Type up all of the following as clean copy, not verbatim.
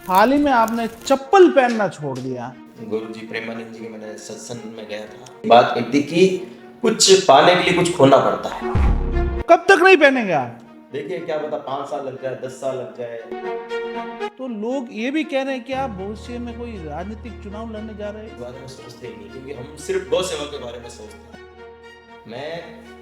हाल ही में आपने चप्पल पहनना छोड़ दिया। गुरुजी प्रेमानंद जी के मैंने सत्संग में गया था। बात एक थी कि कुछ पाने के लिए कुछ खोना पड़ता है। कब तक नहीं पहनेंगे आप? देखिए क्या पता 5 साल लग जाए, 10 साल लग जाए। तो लोग ये भी कह रहे हैं कि आप भविष्य में कोई राजनीतिक चुनाव लड़ने जा रहे इस हैं। बारे में सोचते ही नहीं, क्योंकि हम सिर्फ गौ सेवा के बारे में सोचते हैं। मैं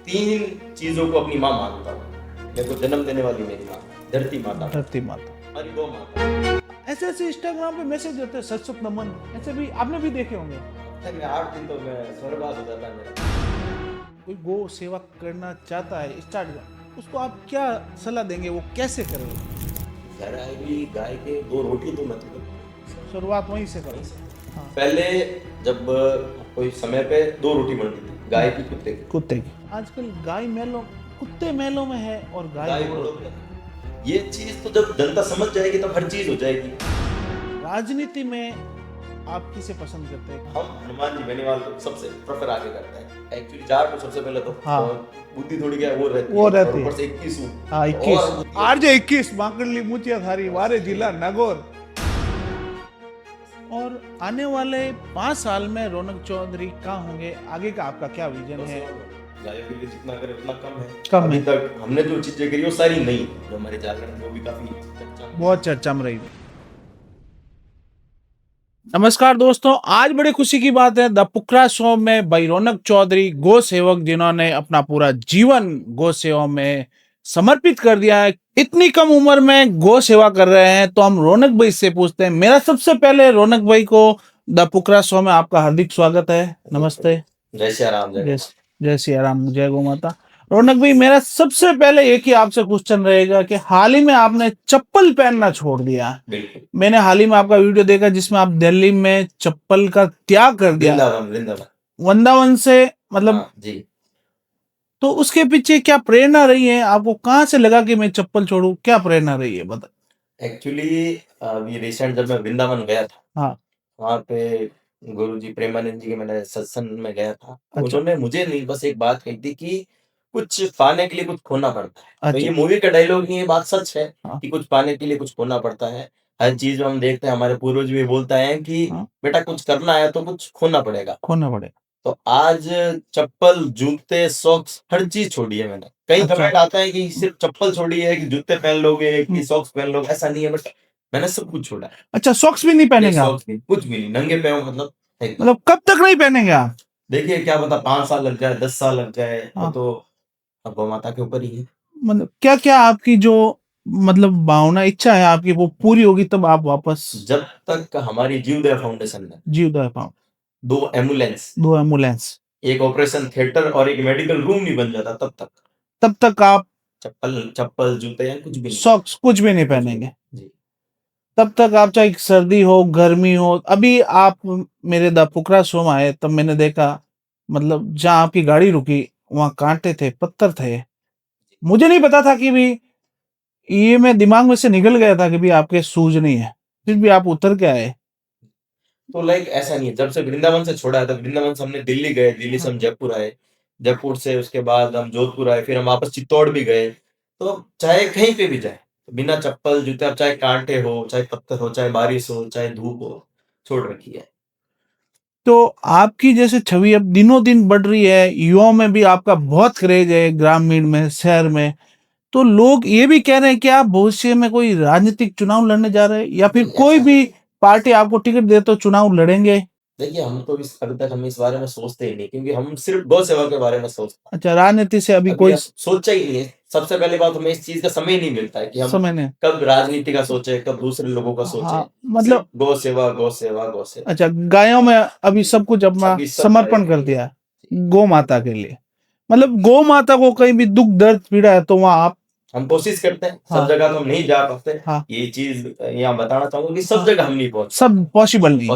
3 चीजों को अपनी माँ मानता हूँ। मेरे को जन्म देने वाली मेरी माँ, धरती माता, धरती माता। हमारी गौ माता। ऐसे ऐसे इंस्टाग्राम पे मैसेज देते हैं, सत सत नमन, ऐसे भी आपने भी देखे होंगे। हफ्ते में 8 दिन तो मैं स्वर्गवास हो जाता है मेरा। कोई गौ सेवा करना चाहता है स्टार्ट, उसको आप क्या सलाह देंगे, वो कैसे करेगा? घर आई हुई गाय के 2 रोटी तो मत दो। शुरुआत वहीं से करो। हाँ। पहले जब कोई समय पे 2 रोटी बनती थी, गाय की, कुत्ते की। कुत्ते की। आजकल गाय मेलों, कुत्ते मेलों में है और गाय घोड़ों पे। ये चीज तो जब जनता समझ जाएगी तब हर चीज हो जाएगी। राजनीति में आप किसे पसंद करते हैं? हम हनुमान जी बेनीवाल को सबसे प्रेफर आगे करते हैं। एक्चुअली चार तो सबसे पहले तो हाँ। बुद्धि थोड़ी क्या वो रहती है। ऊपर से 21 हाँ 21 आरजे 21 माकड़ली मुचिया थारी वारे जिला नागौर। और आने वाले 5 साल में रौनक चौधरी कहाँ होंगे, आगे का आपका क्या विजन है? गायों के लिए जितना करे उतना कम है। कम अभी है। तक हमने जो चीजें करी वो सारी नहीं, जो हमारे झारखंड में वो भी काफी बहुत चर्चा में रही। नमस्कार दोस्तों, आज बड़ी खुशी की बात है, द पुकरा शो में भाई रौनक चौधरी गौ सेवक, जिन्होंने अपना पूरा जीवन गौ सेवा में समर्पित कर दिया है, इतनी कम उम्र में गौ सेवा कर रहे हैं। तो हम रौनक भाई से पूछते हैं। मेरा सबसे पहले रौनक भाई को द पुकरा शो में आपका हार्दिक स्वागत है। नमस्ते। जय श्री राम। जय श्री राम, जय गौ माता। रौनक भाई, मेरा सबसे पहले एक ही आपसे क्वेश्चन रहेगा कि हाल ही में आपने चप्पल पहनना छोड़ दिया। मैंने हाल ही में आपका वीडियो देखा जिसमें आप दिल्ली में चप्पल का त्याग कर दिया, वृंदावन से, मतलब जी। तो उसके पीछे क्या प्रेरणा रही है? आपको कहाँ से लगा कि मैं चप्पल छोड़ूं, क्या प्रेरणा रही है, बता। एक्चुअली अभी रिसेंट जब मैं वृंदावन गया था, हाँ, वहाँ पे गुरुजी प्रेमानंद जी के मैंने सत्संग में गया था। अच्छा। उन्होंने मुझे नहीं बस एक बात कही थी कि कुछ पाने के लिए कुछ खोना पड़ता है। अच्छा। तो ये मूवी का डायलॉग नहीं, ये बात सच है। हाँ। कि कुछ पाने के लिए कुछ खोना पड़ता है। हर चीज में हम देखते हैं, हमारे पूर्वज भी बोलता है कि हाँ। बेटा कुछ करना है तो कुछ खोना पड़ेगा। खोना तो आज चप्पल, जूते, सॉक्स हर चीज छोड़ी है मैंने। कई अच्छा। कमेंट आता है कि सिर्फ चप्पल छोड़ी है कि जूते पहन लोगे कि सॉक्स पहन लोगे, ऐसा नहीं है। बट मैंने सब कुछ छोड़ा है। अच्छा, सॉक्स भी नहीं पहनेंगे आप? सॉक्स नहीं, कुछ भी नहीं, नंगे पैरों मतलब मतलब कब तक नहीं पहनेंगे आप? देखिए क्या पता 5 साल लग जाए, 10 साल लग जाए। हाँ। तो अब गौ माता के ऊपर ही है। मतलब क्या क्या आपकी जो मतलब भावना, इच्छा है आपकी, वो पूरी होगी तब आप वापस? जब तक हमारी जीवदया फाउंडेशन में जीवदया पाओ 2 एम्बुलेंस, एक ऑपरेशन थिएटर और एक मेडिकल रूम नहीं बन जाता, तब तक आप चप्पल जूते या कुछ भी नहीं, सॉक्स कुछ भी नहीं पहनेंगे। जी। तब तक आप, चाहे सर्दी हो गर्मी हो। अभी आप मेरे द पुकरा शो में आए तब मैंने देखा, मतलब जहाँ आपकी गाड़ी रुकी वहां कांटे थे, पत्थर थे। मुझे नहीं पता था कि भी, ये मैं दिमाग में से निकल गया था कि भी आपके सूज नहीं है, फिर भी आप उतर के आए। तो लाइक ऐसा नहीं है, जब से वृंदावन से छोड़ा है, तो वृंदावन से हमने दिल्ली गए, दिल्ली से हम जयपुर आए, जयपुर से उसके बाद हम जोधपुर आए, फिर हम वापस चित्तौड़ भी गए। तो चाहे कहीं पे भी जाए, बिना चप्पल जूते, अब चाहे कांटे हो, चाहे पत्थर हो, चाहे बारिश हो, चाहे धूप हो, छोड़ रखी है। तो आपकी जैसे छवि अब दिनों दिन बढ़ रही है, युवाओं में भी आपका बहुत क्रेज है, ग्रामीण में, शहर में। तो लोग ये भी कह रहे हैं कि आप भविष्य में कोई राजनीतिक चुनाव लड़ने जा रहे हैं, या फिर कोई भी पार्टी आपको टिकट दे तो चुनाव लड़ेंगे? देखिए हम तो अभी तक हम इस बारे में सोचते ही नहीं, क्योंकि हम सिर्फ गौ सेवा के बारे में सोचते हैं। अच्छा, राजनीति से अभी अभी कोई सोचा ही नहीं है। सबसे पहली बात, हमें इस चीज का समय नहीं मिलता है कि हम समय नहीं। कब राजनीति का सोचे, कब दूसरे लोगों का सोचे। हाँ, मतलब गौ सेवा, गौ सेवा, गौ सेवा। अच्छा, गायों में अभी सब कुछ अपना अभी सब समर्पण कर दिया गौ माता के लिए। मतलब गौ माता को कहीं भी दुख दर्द पीड़ा है तो वहाँ आप, हम कोशिश करते हैं। हाँ। सब जगह तो हम नहीं जा पाते। हाँ। ये चीज यहाँ बताना चाहूंगा कि सब जगह हम नहीं पहुंच, सब पॉसिबल नहीं,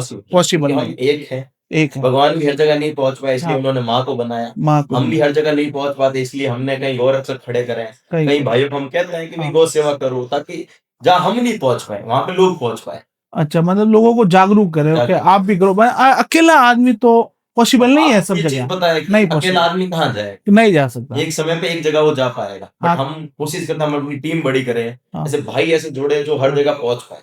हम एक है। एक है। भगवान भी हर जगह नहीं पहुंच पाए, इसलिए हाँ। उन्होंने माँ को बनाया। माँ को हम भी हर जगह नहीं पहुंच पाते, इसलिए हमने कई गौरक्षक खड़े करे हैं। कई भाइयों को हम कहते हैं कि भाई गौ सेवा करो, ताकि जहाँ हम नहीं पहुंच पाए वहां पे लोग पहुंच पाए। अच्छा, मतलब लोगों को जागरूक करे, ओके, आप भी करो। अकेला आदमी तो पॉसिबल नहीं है सब जगह। पता है कि नहीं, अकेला आदमी कहाँ जाए, नहीं जा सकता। एक समय पे एक जगह वो जा पाएगा। बट हम कोशिश करते हैं, हम अपनी टीम बड़ी करें, ऐसे भाई ऐसे जोड़े जो हर जगह पहुंच पाए।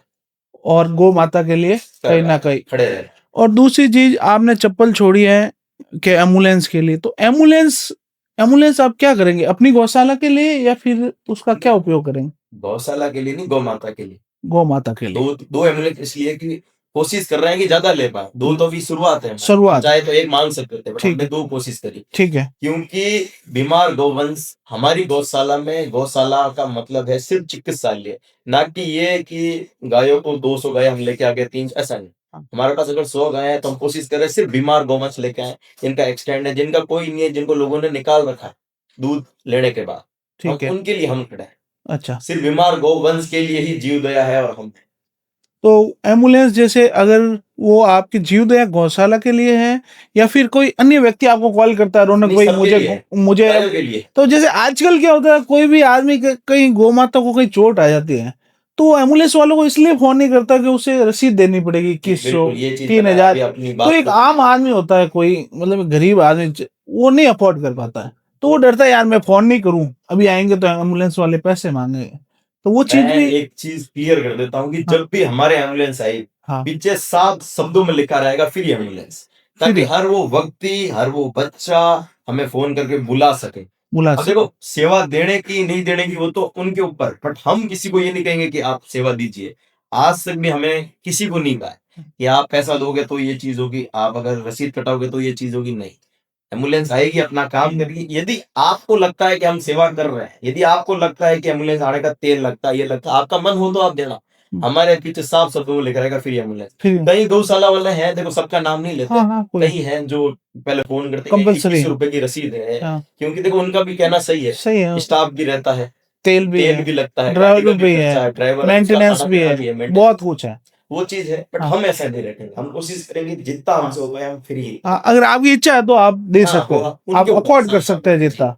और गौ माता के लिए कहीं ना कहीं। खड़े रहे। और दूसरी चीज आपने चप्पल छोड़ी है कि एम्बुलेंस के लिए, तो एम्बुलेंस एम्बुलेंस आप क्या करेंगे, अपनी गौशाला के लिए या फिर उसका क्या उपयोग करेंगे? गौशाला के लिए नहीं, गौ माता के लिए। गौ माता के लिए। दो एम्बुलेंस इसलिए कि कोशिश कर रहे हैं कि ज्यादा ले पाए। दो तो अभी शुरुआत है हमारी। शुरुआत। चाहे तो एक मांग सकते थे, बट ठीक हमने है। दो कोशिश करी, ठीक है। क्योंकि बीमार गौवंश हमारी गौशाला में, गौशाला का मतलब है सिर्फ चिकित्सालय, ना कि ये कि गायों को 200 गाय हम लेके आ गए, 3, ऐसा नहीं। हाँ। हमारे पास अगर 100 गाय है तो हम कोशिश कर रहे हैं सिर्फ बीमार गौवंश लेके आए, जिनका एक्सटेंड है, जिनका कोई नहीं है, जिनको लोगों ने निकाल रखा है दूध लेने के बाद, ठीक है। उनके लिए हम खड़े हैं। अच्छा, सिर्फ बीमार गौवंश के लिए ही जीव दया है, और हम तो एम्बुलेंस जैसे अगर वो आपकी जीवदया गौशाला के लिए है या फिर कोई अन्य व्यक्ति आपको कॉल करता है, रौनक नहीं, भाई सबके लिए है। मुझे गायों के लिए। तो जैसे आजकल क्या होता है, कोई भी आदमी कहीं गौ माता को कहीं चोट आ जाती है तो वो एम्बुलेंस वालों को इसलिए फोन नहीं करता कि उसे रसीद देनी पड़ेगी 2100 बिल्कुल, ये चीज 3000। अभी अपनी तो बात एक को आम आदमी होता है, कोई मतलब गरीब आदमी, वो नहीं अफोर्ड कर पाता है, तो वो डरता है यार मैं फोन नहीं करूं, अभी आएंगे तो एम्बुलेंस वाले पैसे मांगेंगे, तो वो चीज मैं भी। एक चीज क्लियर कर देता हूँ कि हाँ। जब भी हमारे एम्बुलेंस आई, हाँ। पीछे 7 शब्दों में लिखा रहेगा फ्री एम्बुलेंस, ताकि फ्री हर वो व्यक्ति, हर वो बच्चा हमें फोन करके बुला सके। बुला अब सकते। देखो, सेवा देने की नहीं देने की वो तो उनके ऊपर, बट हम किसी को ये नहीं कहेंगे कि आप सेवा दीजिए। आज तक भी हमें किसी को नहीं कहा है कि आप पैसा दोगे तो ये चीज होगी, आप अगर रसीद कटाओगे तो ये चीज होगी, नहीं। एम्बुलेंस आएगी, अपना काम करेगी। यदि आपको लगता है कि हम सेवा कर रहे हैं, यदि आपको लगता है कि एम्बुलेंस आने का तेल लगता है, ये लगता है, आपका मन हो तो आप देना। हमारे पीछे साफ शब्दों में लिखा रहेगा फ्री एम्बुलेंस। फ्री। कई गौशाला वाले हैं, देखो सबका नाम नहीं लेते, हाँ हाँ, कोई कई हैं जो पहले फोन करते हैं, कंपलसरी 21 रुपए की रसीद है, हाँ क्योंकि देखो उनका भी कहना सही है, सही है, स्टाफ भी रहता है, तेल भी तेल है, भी लगता है, गाड़ी का ड्राइवर भी भी खर्चा है, है, ड्राइवर है, उसका मेंटेनेंस खाना भी पीना है, भी है, बहुत मेंटेनेंस, कुछ है। वो चीज है। बट हाँ। हम ऐसा नहीं रखेंगे, हम कोशिश करेंगे जितना हमसे हो पाए हम फ्री। हाँ, अगर आपकी इच्छा है तो आप दे हाँ, सकते होगा हैं, आप उनके ऊपर अफोर्ड कर सकते हैं जितना।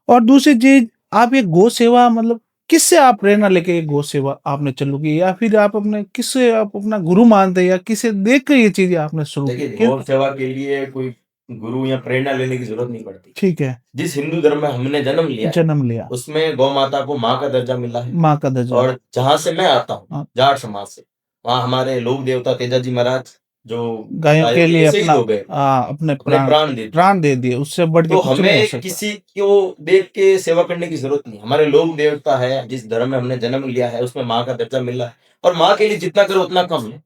और दूसरी चीज, आप ये गौ सेवा मतलब किससे आप प्रेरणा लेके ये गौ सेवा आपने चालू की, या फिर आप अपने किससे आप अपना गुरु मानते हैं, या किसे देख कर ये चीजें आपने शुरू देखिए, की? गौ सेवा के लिए कोई गुरु या प्रेरणा लेने की जरूरत नहीं पड़ती। ठीक है। जिस हिंदू धर्म में हमने जन्म लिया है, जन्म लिया, उसमें गौ माता को माँ का दर्जा मिला है। माँ का दर्जा। और जहां से मैं आता हूँ, हाँ, जाट समाज से, वहाँ हमारे लोक देवता तेजाजी महाराज जो गायों गायों के के लिए लिए शहीद अपना हो गए, अपने अपने प्राण दे दिए। प्राण दे दिए, उससे बढ़ के तो कुछ नहीं हो हमें सकता। किसी को देख के सेवा करने की जरूरत नहीं। हमारे लोक देवता है, जिस धर्म में हमने जन्म लिया है, उसमें माँ का दर्जा मिला है, और माँ के लिए जितना करो उतना कम है।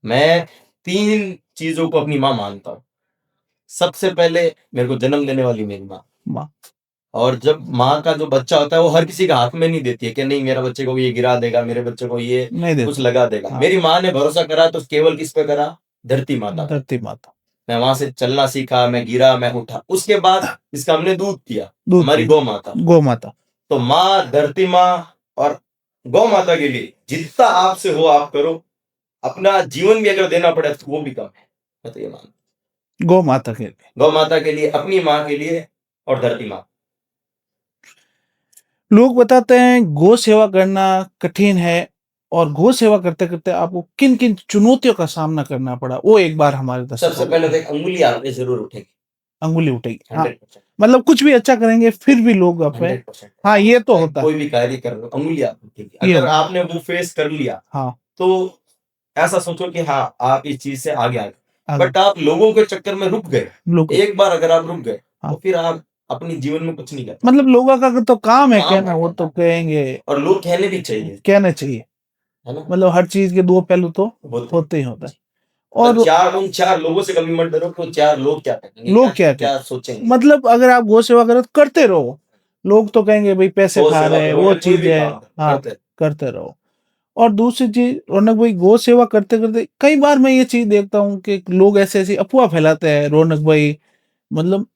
मैं 3 चीजों को अपनी माँ मानता हूँ। सबसे पहले मेरे को जन्म देने वाली मेरी माँ। माँ। और जब माँ का जो बच्चा होता है वो हर किसी का हाथ में नहीं देती है कि नहीं मेरा बच्चे को ये गिरा देगा, मेरे बच्चे को ये नहीं देते। कुछ लगा देगा। हाँ। मेरी माँ ने भरोसा करा तो केवल किस पे करा? धरती माता पे। धरती माता। मैं वहां से चलना सीखा, मैं गिरा, मैं उठा, उसके बाद इसका हमने दूध पिया, दूध हमारी की गौ माता। गौ माता। तो माँ, धरती माँ और गौ माता के लिए जितना आपसे हो आप करो। अपना जीवन भी अगर देना पड़े तो वो भी कम है। मैं तो ये मानता हूं। गौ माता के लिए, गौ माता के लिए, अपनी माँ के लिए और धरती माँ। लोग बताते हैं गौ सेवा करना कठिन है, और गौ सेवा करते करते आपको किन किन चुनौतियों का सामना करना पड़ा, वो एक बार हमारे सबसे दर्शकों पहले को। तो एक अंगुली आप पे जरूर उठेगी, अंगुली उठेगी, हाँ, 100%। मतलब कुछ भी अच्छा करेंगे फिर भी लोग आप पे। 100%। हाँ, ये तो होता है। कोई भी कार्य कर लो, अंगुली आप उठेगी। ये अगर होता है। आपने वो फेस कर लिया हाँ। तो ऐसा सोचो कि हाँ आप इस चीज से आगे आ गए। आगे बट आप लोगों के चक्कर में रुक गए, लोग। एक बार अगर आप रुक गए हाँ, तो फिर आप अपनी जीवन में कुछ नहीं कर मतलब लोगों का तो काम है काम कहना, है वो तो कहेंगे, और लोग कहने भी चाहिए, कहना चाहिए। है ना? मतलब हर चीज के दो पहलू तो होते होते ही होता है। और और उन 4 लोगों से कभी मत डरो तो 4 लोग क्या कहेंगे, लोग क्या क्या कहते, सोचेंगे। मतलब अगर आप गौ सेवा करो तो करते रहो, लोग तो कहेंगे भाई पैसे गौ खा सेवा रहे हैं, करो वो या कोई चीज भी है। काम करो, हाँ, करते रहो। करते रहो। और दूसरी चीज रौनक भाई, गौ सेवा करते करते कई बार मैं ये चीज देखता हूँ कि लोग ऐसे ऐसी अफवाह फैलाते हैं रौनक भाई, मतलब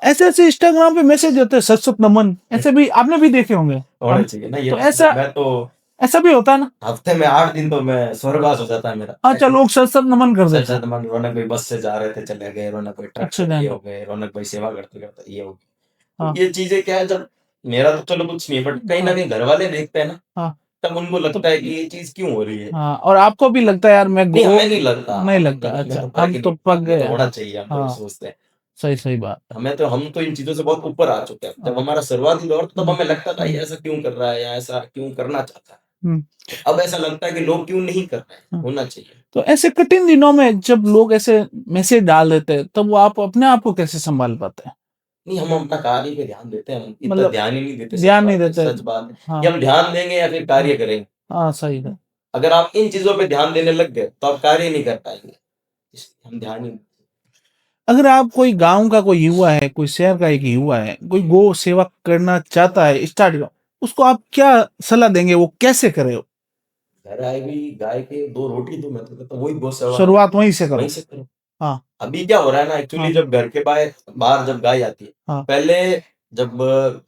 ऐसे ऐसे इंस्टाग्राम पे मैसेज होते हैं, सत सत नमन, ऐसे भी आपने भी देखे होंगे। होना चाहिए ना ये। तो ऐसा मैं तो ऐसा भी होता है ना? हफ्ते में 8 दिन तो मैं स्वर्गवास हो जाता है मेरा। अच्छा, लोग सत सत नमन कर देते हैं। सच रौनक भाई बस से जा रहे थे, चले गए, रौनक भाई ट्रक से एक्सीडेंट ये हो। हो गए, रौनक भाई सेवा करते करते ये हो गए। हाँ। तो ये चीजें क्या है, जब मेरा तो चलो कुछ नहीं है, बट कहीं ना कहीं घर वाले देखते हैं ना, हाँ। तब उनको लगता है कि ये चीज क्यों हो रही है। हाँ, और आपको भी लगता है यार मैं नहीं, गो हमें नहीं लगता, नहीं लगता। हमें अच्छा, तो हम तो पक ये गए। तो होना चाहिए, हम तो हाँ, सोचते हैं। सही सही बात। हम तो इन चीजों से बहुत ऊपर आ चुके हैं। जब हाँ। हमारा शुरुआती दौर था, तब हमें लगता था ये ऐसा क्यों कर रहा है या ऐसा क्यों करना चाहता है। हम्म। अब ऐसा लगता है कि लोग क्यों नहीं कर रहे हैं, होना चाहिए। तो ऐसे कठिन दिनों में जब लोग ऐसे मैसेज डाल देते हैं तब वो आप अपने आप को कैसे संभाल पाते हैं? नहीं, हम अपना कार्य पे ध्यान देते हैं, हम इतना मतलब ध्यान ही नहीं देते, ध्यान नहीं देते। सच बात है हाँ कि हम ध्यान देंगे या फिर कार्य करेंगे। हाँ सही है। अगर आप इन चीजों पे ध्यान देने लग गए तो आप कार्य नहीं कर पाएंगे, इसलिए हम ध्यान ही। अगर आप कोई गांव का कोई युवा है, कोई शहर का एक युवा है, कोई गो सेवा करना चाहता है स्टार्ट, उसको आप क्या सलाह देंगे, वो कैसे करे? घर आएगी गाय के 2 रोटी दो, मैं तो कहता हूँ वही गौ सेवा है, शुरुआत वहीं से करो। वहीं से करो। हाँ अभी क्या हो रहा है ना, एक्चुअली हाँ जब घर के बाहर जब गाय आती है, हाँ पहले जब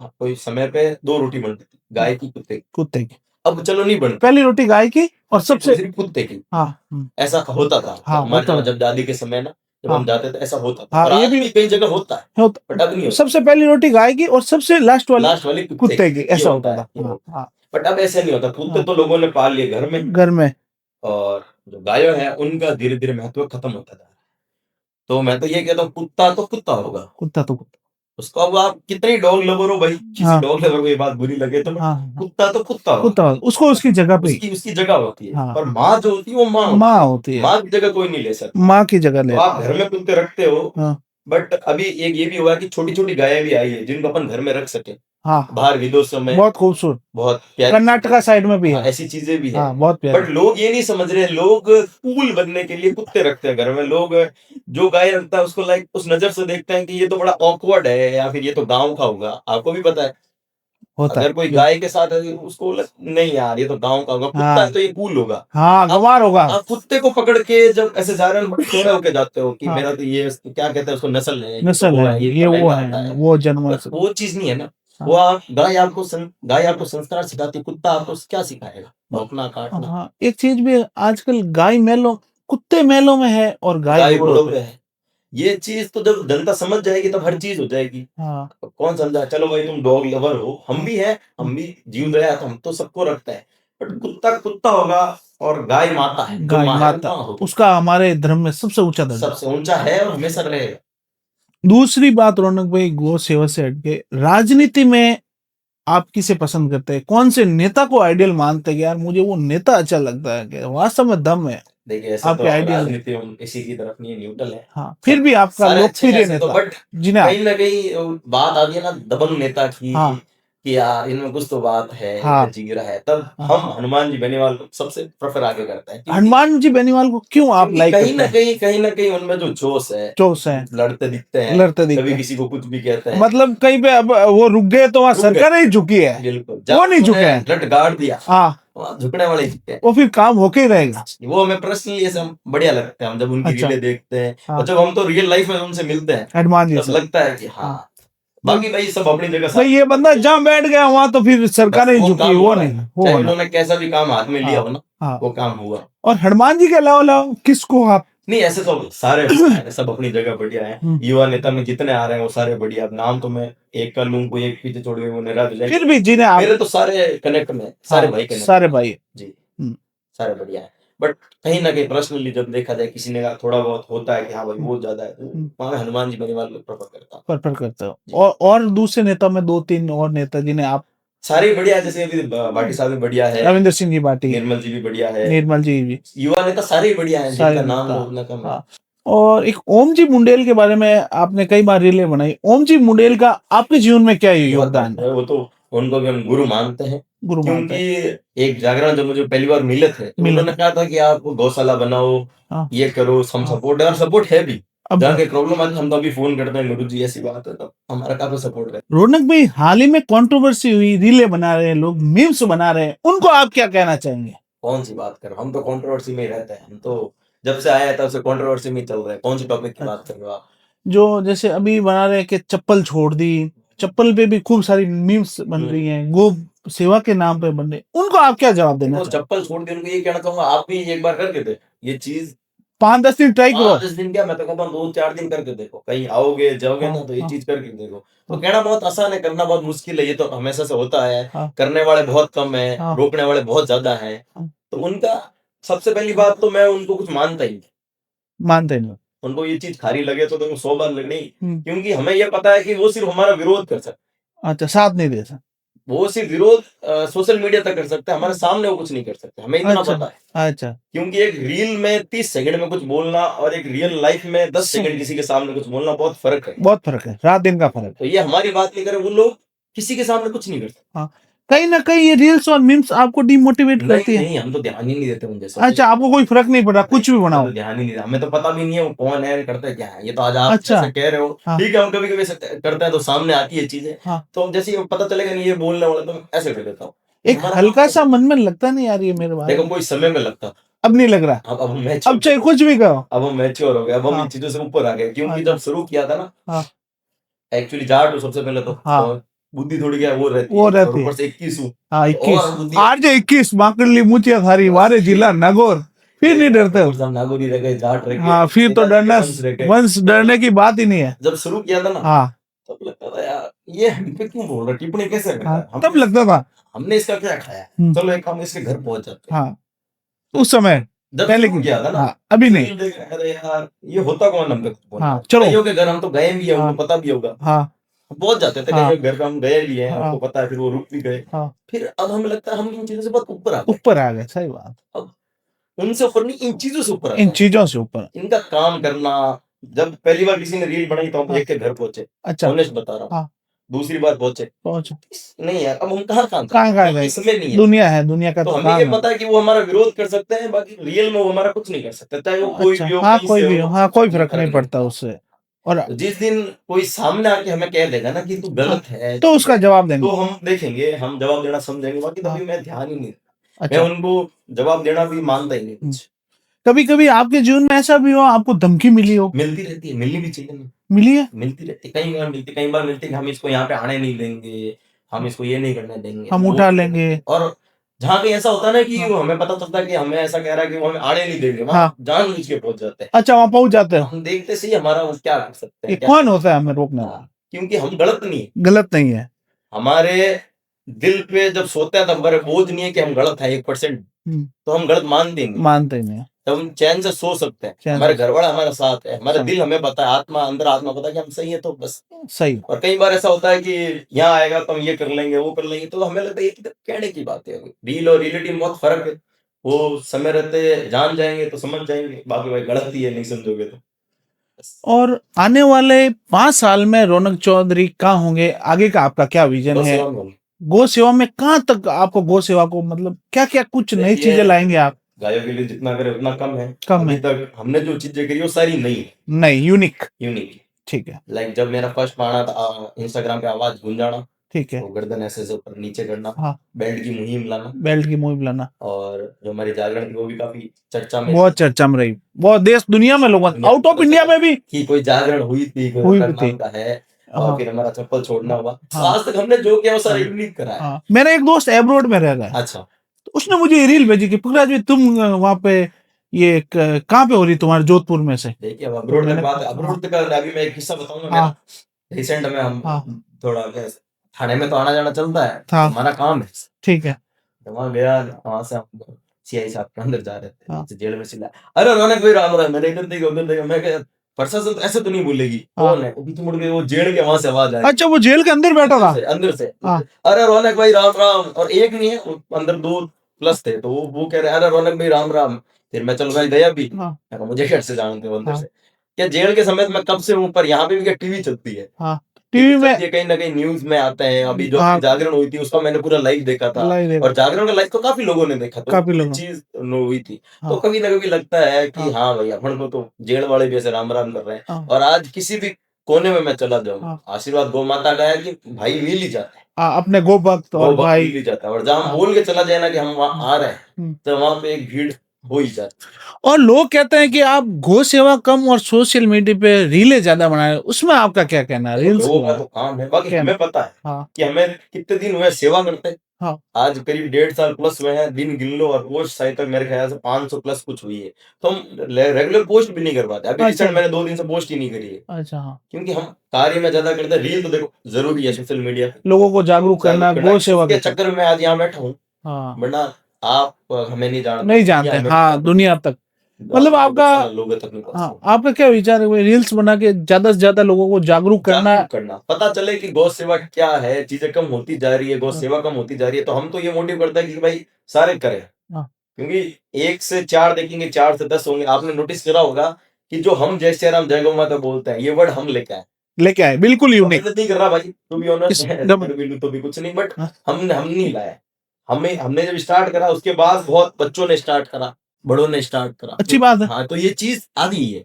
कोई समय पे 2 रोटी बनती थी, गाय की, कुत्ते की। कुत्ते की। अब चलो नहीं बनती, पहली रोटी गाय की और सबसे सिर्फ कुत्ते की। हाँ ऐसा होता था हाँ हमारे होता जब दादी के समय ना, जब हाँ हम जाते थे ऐसा होता था, हाँ और ये आज भी भी कई जगह होता है, होता। बट अब नहीं होता। सबसे पहली रोटी गाय की और सबसे लास्ट वाली लास्ट वाली कुत्ते की, ये ऐसा होता होता है, था। हाँ हाँ बट अब ऐसा नहीं होता। कुत्ते हाँ, तो लोगों ने पाल लिए घर में, घर में। और जो गायों है उनका धीरे धीरे महत्व खत्म होता जा रहा है। तो मैं तो ये कहता हूँ, कुत्ता तो कुत्ता होगा, कुत्ता तो कुत्ता। उसको अब आप कितनी डॉग लवर हो भाई, किसी हाँ डॉग लवर को ये बात बुरी लगे तो, हाँ कुत्ता तो कुत्ता होगा, कुत्ता उसको उसकी जगह पे ही। उसकी उसकी जगह होती है। हाँ और माँ जो होती है वो माँ होती माँ है, होती है, माँ की जगह कोई नहीं ले सकता। माँ की जगह तो ले। आप घर में कुत्ते रखते हो, हाँ बट अभी एक ये भी हुआ कि छोटी छोटी गायें भी आई है जिनको अपन घर में रख सके, हाँ बाहर विदेशों में बहुत खूबसूरत। बहुत प्यारी, कर्नाटका साइड में भी हाँ, है। ऐसी चीजें भी है। हाँ बहुत प्यारी। बट लोग ये नहीं समझ रहे, लोग कूल बनने के लिए कुत्ते रखते हैं घर में। लोग जो गाय रखता है उसको लाइक उस नजर से देखते हैं कि ये तो बड़ा ऑकवर्ड है, या फिर ये तो गांव का होगा। आपको भी पता है, होता अगर कोई है। गाय के साथ है उसको नहीं यार ये तो गांव का होगा, कुत्ता है हाँ तो ये कूल होगा। हाँ आप गंवार होगा। आप कुत्ते को पकड़ के जब ऐसे जा रहे हो, बड़े खड़े होके जाते हो कि हाँ मेरा तो ये क्या कहते हैं उसको, नस्ल है, ये तो नस्ल वो है, है, ये ये तो वो महंगा है, आता है। वो जन्म पर से। वो चीज नहीं है ना। वो हाँ गाय आपको संस्कार सिखाती है, कुत्ता आपको क्या सिखाएगा, भौंकना काटना। हाँ एक चीज भी आजकल गाय मेलों, कुत्ते मेलों में है और गाय गाय घोड़ों घोड़ों पे। पे है। ये चीज तो जब जनता समझ जाएगी तब हर चीज हो जाएगी। हाँ अब कौन समझा, चलो भाई तुम डॉग लवर हो, हम हाँ भी हैं, हम भी जीव दया तो हम तो सबको रखते हैं, बट कुत्ता कुत्ता होगा, और गाय माता है, जो गाय माँ है माता, माँ होगी, उसका हमारे धर्म में सबसे ऊंचा दर्जा। सबसे ऊंचा है और हमेशा रहेगा। दूसरी बात रौनक भाई, गो सेवा से हटके राजनीति में आप किसे पसंद करते हैं? कौन से नेता को आइडियल मानते हैं कि यार मुझे वो नेता अच्छा लगता है, कि वास्तव में दम है देखिए ऐसे तो आपके आइडियल? राजनीति हम किसी की तरफ नहीं है, न्यूट्रल है। हाँ फिर भी आपका सारे अच्छे हैं लोकप्रिय ऐसे तो, नेता बट जिन्हें आप। कहीं ना कहीं बात आती है ना दबंग नेता की, हाँ कि यार इनमें कुछ तो बात है, हाँ इनका जिगरा है, तब हाँ। हम हनुमान जी बेनीवाल को सबसे प्रेफर आगे करते हैं, क्योंकि हनुमान जी बेनीवाल को क्यों आप लाइक करते हैं? कहीं ना कहीं उनमें जो जोश है, जोश है, लड़ते दिखते हैं, लड़ते दिखते कभी हैं। किसी को कुछ भी कहते हैं, मतलब कहीं पे अब वो रुक गए तो वहां रुक सरकार ही झुकी है, बिल्कुल, वो जहाँ नहीं झुके उन्होंने हैं। रट गाड़ दिया, हाँ वहाँ झुकने वाले ही झुके हैं। वो फिर काम होके ही रहेगा। वो हमें पर्सनली ऐसे बढ़िया लगता है, हम जब उनकी अच्छा रीलें देखते हैं, हाँ और जब हम तो रियल लाइफ में उनसे मिलते हैं, हनुमान जी तब से। लगता है कि हाँ, हाँ बाकी भाई सब अपनी जगह भाई ये बंदा जहाँ बैठ गया वहां तो फिर सरकार बस ही वो झुकी, काम वो हो रहा नहीं है, वो चाहे होना। उन्होंने कैसा भी काम हाथ में लिया हाँ हो ना, हाँ। वो काम हुआ। और हनुमान जी के अलावा किसको आप? नहीं ऐसे तो सारे हैं, सब अपनी जगह बढ़िया है। हम्म, युवा नेता में जितने आ रहे हैं वो सारे बढ़िया। अब नाम तो मैं एक कर लूं, कोई एक पीछे छोड़ के वो नाराज हो जाएगा। फिर भी जिन्हें आप। मेरे तो सारे कनेक्ट में, सारे हाँ भाई कनेक्ट सारे में भाई। जी, हम्म, सारे बढ़िया है। बट कहीं ना कहीं पर्सनली जब देखा जाए, किसी ने कहा थोड़ा बहुत होता है कि हाँ भाई हम्म, वो ज्यादा है, तो हम्म, वहाँ मैं हनुमान जी बेनीवाल को प्रेफर करता हूँ पर करते हो। जी। और दूसरे नेता में दो तीन और नेता जिन्हें आप। सारे ही बढ़िया है, जैसे अभी भाटी साहब भी बढ़िया है, रविंद्र सिंह जी भाटी, निर्मल जी भी बढ़िया है, निर्मल जी भी, युवा नेता सारे ही बढ़िया हैं, सारे जिनका नाम नेता। लो उतना कम है। हाँ और एक ओम जी मुंडेल के बारे में आपने कई बार रीले बनाई। ओम जी मुंडेल का आपके जीवन में क्या बहुत योगदान है? वो तो, उनको भी हम गुरु मानते हैं, गुरु मानते क्योंकि हैं। एक जागरण जब मुझे पहली बार मिले थे तो मिले उन्होंने थे। कहा था कि आप गौशाला बनाओ, हाँ ये करो, हम हाँ सपोर्ट है, और सपोर्ट है भी। अब जहाँ कोई प्रॉब्लम आती है हम तो अभी फोन करते हैं, गुरु जी ऐसी बात है, तो हमारा काफी सपोर्ट है। रौनक भाई, हाल ही में कंट्रोवर्सी हुई, रीले बना रहे हैं लोग, मीम्स बना रहे हैं, उनको आप क्या कहना चाहेंगे? कौन सी बात कर, हम तो कंट्रोवर्सी में ही रहते हैं, हम तो जब से आए हैं तब से कंट्रोवर्सी में ही चल रहे हैं। कौन सी टॉपिक की बात कर रहे हो आप? जो जैसे अभी बना रहे हैं कि चप्पल छोड़ दी, चप्पल पे भी खूब सारी मीम्स बन रही हैं, गो सेवा के नाम पे बन रही, उनको आप क्या जवाब देना देखो चाहेंगे? चप्पल छोड़ के उनको ये कहना चाहूंगा, आप भी एक बार करके दे ये चीज, 5-10 दिन ट्राई करो। 5-10 दिन क्या, मैं तो कहता हूँ 2-4 दिन करके देखो, कहीं आओगे जाओगे हाँ ना तो ये हाँ चीज करके देखो। तो हाँ कहना बहुत आसान है, करना बहुत मुश्किल है, ये तो हमेशा से होता है। हाँ करने वाले बहुत कम है, हाँ रोकने वाले बहुत ज्यादा हैं। हाँ, तो उनका सबसे पहली बात तो मैं उनको कुछ मानता ही नहीं। मानते नहीं। उनको ये चीज खारी लगे तो तुमको 100 बार लगनी, हम्म, क्योंकि हमें ये पता है कि वो सिर्फ हमारा विरोध कर सकते, अच्छा साथ नहीं दे सकते। वो सिर्फ विरोध सोशल मीडिया तक कर सकते हैं, हमारे सामने वो कुछ नहीं कर सकते, हमें इतना अच्छा। पता है। अच्छा। क्योंकि एक रील में 30 सेकंड में कुछ बोलना और एक रियल लाइफ में 10 सेकंड किसी के सामने कुछ बोलना बहुत फर्क है। बहुत फर्क है, रात दिन का फर्क तो ये हमारी बात नहीं करें, वो लोग किसी के सामने कुछ नहीं कर सकते। है। हाँ, कहीं ना कहीं ये रील्स और मीम्स आपको डिमोटिवेट करती है। नहीं, हम तो ध्यान ही नहीं देते उन जैसे। अच्छा, आपको कोई फर्क नहीं पड़ा, कुछ भी बनाओ? तो ध्यान ही नहीं, हमें तो पता भी नहीं है वो कौन है, करता है क्या है। ये तो आज आप अच्छा। जैसे कह रहे हो, हाँ। ठीक है, हम कभी कभी करते हैं तो सामने आती है चीजें। हाँ। तो हम जैसे ही पता चलेगा नहीं ये बोलने वाला, तो हम ऐसे कर देता हूँ। एक हल्का सा मन में लगता नहीं यार ये मेरे बारे देखो में? कोई समय में लगता था, अब नहीं लग रहा। अब हम अब चाहे कुछ भी करो। अब हम मैच्योर हो गए, अब हम हाँ। इन चीजों से ऊपर आ गए। क्योंकि अच्छा। जब शुरू किया था ना, हाँ। एक्चुअली जाट हूँ सबसे पहले तो, हाँ। और बुद्धि थोड़ी क्या वो रहती वो है, और रहती ऊपर है। से 21 हूँ। हाँ, और 21 बुद्धि आरजे 21 माकड़ली मुचिया थारी वारे जिला नागौर, फिर नहीं डरते हो? सब नागौरी रह गए, जाट रह गए। हाँ, फिर तो डरना, वंश रह गए। वंश डरने की बात ही नहीं है। जब शुरू किया था ना, हाँ। तब लगता था यार ये हम पे क्यों बोल रहा है, टिप्पणी कैसे कर रहा है, हाँ, तब लगता था। हमने इसका क्या खाया, चलो एक हम इसके घर पहुंच जाते हैं। हाँ, उस समय जब पहले शुरू की। किया था ना, हाँ, अभी नहीं। देख रहे हैं, अरे यार ये होता कौन हम पे बोल रहा हाँ, है। चलो। कईयों के घर हम तो गए भी है, हाँ। उनको पता भी होगा, हाँ। पहुंच जाते थे। हाँ। कईयों के घर पे हम गए भी हैं, हाँ। आपको पता है, फिर वो रुक भी गए। हाँ। फिर अब हमें लगता है हम इन चीजों से बहुत ऊपर आ गए। ऊपर आ गए, सही बात। अब उनसे ऊपर नहीं, इन चीजों से ऊपर आ इन गए। चीजों से ऊपर। इनका काम करना। जब पहली बार किसी ने रील बनाई तो हम हाँ। एक के घर पहुंचे, अच्छा। ऑनेस्ट बता रहा हूँ। हाँ। दूसरी बार पहुंचे, पहुंचो। नहीं यार अब हम कहाँ काम कहाँ करें, गए? इसमें नहीं है। दुनिया है, दुनिया का तो तो हमें ये काम है। पता है कि वो हमारा विरोध कर सकते हैं, बाकी रियल में वो हमारा कुछ नहीं कर सकता, चाहे वो कोई अच्छा। भी हो, हाँ, कहीं कोई से भी हो, हो, हाँ, कोई फर्क फर्क नहीं पड़ता उससे। और तो जिस दिन कोई सामने आके हमें कह देगा ना कि तू गलत है, तो उसका जवाब देंगे। तो हम देखेंगे, हम जवाब देना समझेंगे। बाकी तो हाँ। अभी मैं ध्यान ही नहीं, मैं अच्छा। उनको जवाब देना भी मानता ही नहीं कुछ। कभी कभी आपके जीवन में ऐसा भी हो आपको धमकी मिली हो? मिलती रहती है, मिलनी भी चाहिए ना। मिली है? मिलती रहती है, कई बार मिलती है कि हम इसको यहाँ पे आने नहीं देंगे, हम इसको ये नहीं करने देंगे, हम वो उठा नहीं लेंगे। करेंगे। और जहाँ कहीं ऐसा होता है ना कि हाँ। वो हमें पता चलता है कि हमें ऐसा कह रहा है कि वो हमें आने नहीं देंगे, वहाँ हाँ। जानबूझ के पहुंच जाते हैं। अच्छा, वहां पहुंच जाते हो? हम देखते से ही हमारा वो क्या कर सकते ये हैं, क्या कौन होता है हमें रोकने वाला? क्योंकि हम गलत नहीं है। गलत नहीं है। हमारे दिल पे जब सोते हैं तब हमारे बोझ नहीं है कि हम गलत हैं 1%, तो हम गलत मान देंगे, मानते ही नहीं। तो हम चैन से सो सकते हैं। चैन हमारे से। घर वाला हमारे साथ है, हमारा सही। दिल हमें पता है, आत्मा अंदर आत्मा पता है कि हम सही है, तो बस। सही। और कई बार ऐसा होता है कि यहाँ आएगा तो हम ये कर लेंगे, वो कर लेंगे, तो हमें लगता है ये तो कहने की बात है। रील और रियलिटी में बहुत फर्क है। वो समय रहते जान जाएंगे तो समझ जाएंगे, बाकी भाई गलत ही है, नहीं समझोगे तो। और आने वाले 5 साल में रौनक चौधरी कहाँ होंगे? आगे का आपका क्या विजन गौ है? सेवा में होंगे। गो सेवा में कहाँ तक आपको गो सेवा को मतलब क्या क्या कुछ नई देखिए, चीजें लाएंगे आप? गायों के लिए जितना करे उतना कम है। कम अभी है। तक हमने जो चीजें करी वो सारी नई है, नहीं, यूनिक। यूनिक। ठीक है। लाइक जब मेरा फर्स्ट पाना था इंस्टाग्राम पे, आवाज गूंजाना, ठीक है। तो गर्दन ऐसे से ऊपर नीचे करना, हाँ। बेल्ट की मुहिम लाना, बेल्ट की मुहिम लाना, और जो हमारी जागरण थी वो भी काफी चर्चा में बहुत चर्चा में रही, बहुत देश दुनिया में लोगों, दुनिया आउट ऑफ इंडिया में भी कि कोई जागरण हुई थी, कोई हुई रतन थी। नाम का है। हाँ। और फिर हमारा चप्पल छोड़ना हुआ। तो हाँ। आज तक हमने जो किया वो सारा हाँ। यूनिक करा है। हाँ, मेरा एक दोस्त एब्रोड में रह रहा है, अच्छा, तो उसने मुझे ये रील भेजी कि पृथ्वीराज भाई तुम वहाँ पे ये कहाँ पे हो रही तुम्हारे जोधपुर में से? देखिए अब अब्रोड मैंने की बात है, कहा, अब्रोड का अभी मैं एक किस्सा बताऊंगा मेरा। हाँ। रिसेंट में हम हाँ। थोड़ा थाने में तो आना जाना चलता है, हाँ। हमारा काम है। ठीक है। तो वहाँ गया, वहां से हम सीआई साहब के अंदर जा रहे थे, हाँ। तो जेल में चिल्ला, अरे रौनक भाई राम राम। मैंने इधर देखा उधर देखा, मैं कहा प्रशासन तो ऐसे तो नहीं बोलेगी, हाँ। कौन है? वो पीछे मुड़ के वो जेल के वहां से आवाज आई, अच्छा, वो जेल के अंदर बैठा था? अंदर से, हाँ। अरे रौनक भाई राम राम। और एक नहीं है, वो अंदर 2 प्लस थे, तो वो कह रहे अरे रौनक भाई राम राम। फिर मैं चल भाई गया भी, हाँ। मैं कहा, मुझे कैसे जानते हो अंदर हाँ। से? क्या जेल के समय मैं कब से हूँ, पर यहाँ पे भी क्या टीवी चलती है? हाँ, टीवी में ये कहीं ना कहीं न्यूज में आते हैं। अभी जो हाँ। जागरण हुई थी उसका मैंने पूरा लाइव देखा था, लाइव देखा। और जागरण का लाइव तो काफी लोगों ने देखा, तो काफी ये लोगों। चीज हुई थी। हाँ। तो कभी ना कभी लगता है कि हाँ। हाँ भाई अपन को तो जेल वाले भी ऐसे राम राम कर रहे हैं। हाँ। और आज किसी भी कोने में मैं चला जाऊँ, हाँ। आशीर्वाद गौ माता का है कि भाई मिल ही जाता है, हाँ, अपने गो भक्त गौ और भक्त भाई। मिल ही जाता है। और जहाँ हम हाँ। बोल के चला जाए ना कि हम वहाँ आ रहे हैं, हम्म। तो वहां पे एक भीड़ हो ही जाती है। और लोग कहते हैं कि आप गो सेवा कम और सोशल मीडिया पे रीलें ज्यादा बना रहे हैं, उसमें आपका क्या कहना है? रील्स लोगों का तो काम है, बाकी क्या? हमें पता है हाँ। कि हमें कितने दिन हुए सेवा करते हैं। हाँ। आज करीब 1.5 साल प्लस हुए हैं, दिन गिन लो, और पोस्ट शायद तक मेरे ख्याल से 500 प्लस कुछ हुई है। तो हम रेगुलर पोस्ट भी नहीं कर पाते। अभी अच्छा। रिसेंट मैंने 2 दिन से पोस्ट ही नहीं करी है, अच्छा। हाँ, क्योंकि हम कार्य में ज्यादा करते हैं। रील तो देखो जरूरी है, सोशल मीडिया लोगों को जागरूक करना, गो सेवा के करना। चक्कर में आज यहाँ बैठा हूँ, हाँ, वरना आप हमें नहीं जानते, नहीं जानते। हमें हाँ, दुनिया तक मतलब आपका लोगों तक नहीं हाँ पहुंचते। आपका क्या विचार है भाई, रील्स बना के ज्यादा से ज्यादा लोगों को जागरूक करना? जागरूक करना, पता चले कि गौ सेवा क्या है, चीजें कम होती जा रही है, गौ हाँ, सेवा कम होती जा रही है, तो हम तो ये मोटिव करता है कि भाई सारे करें। हाँ, क्योंकि 1 से 4 देखेंगे, 4 से 10 होंगे। आपने नोटिस करा होगा कि जो हम जय श्री राम जय गौ माता बोलते हैं, ये वर्ड हम लेके आए। लेके आए बिल्कुल यूनिक। मेहनत नहीं कर रहा भाई, टू बी ऑनेस्ट, इस कर भी लूं तो भी कुछ नहीं, बट हाँ, हम नहीं लाए। हमने जब स्टार्ट करा उसके बाद बहुत बच्चों ने स्टार्ट करा, बड़ों ने स्टार्ट करा, अच्छी तो बात है। हाँ, तो ये चीज आ गई है।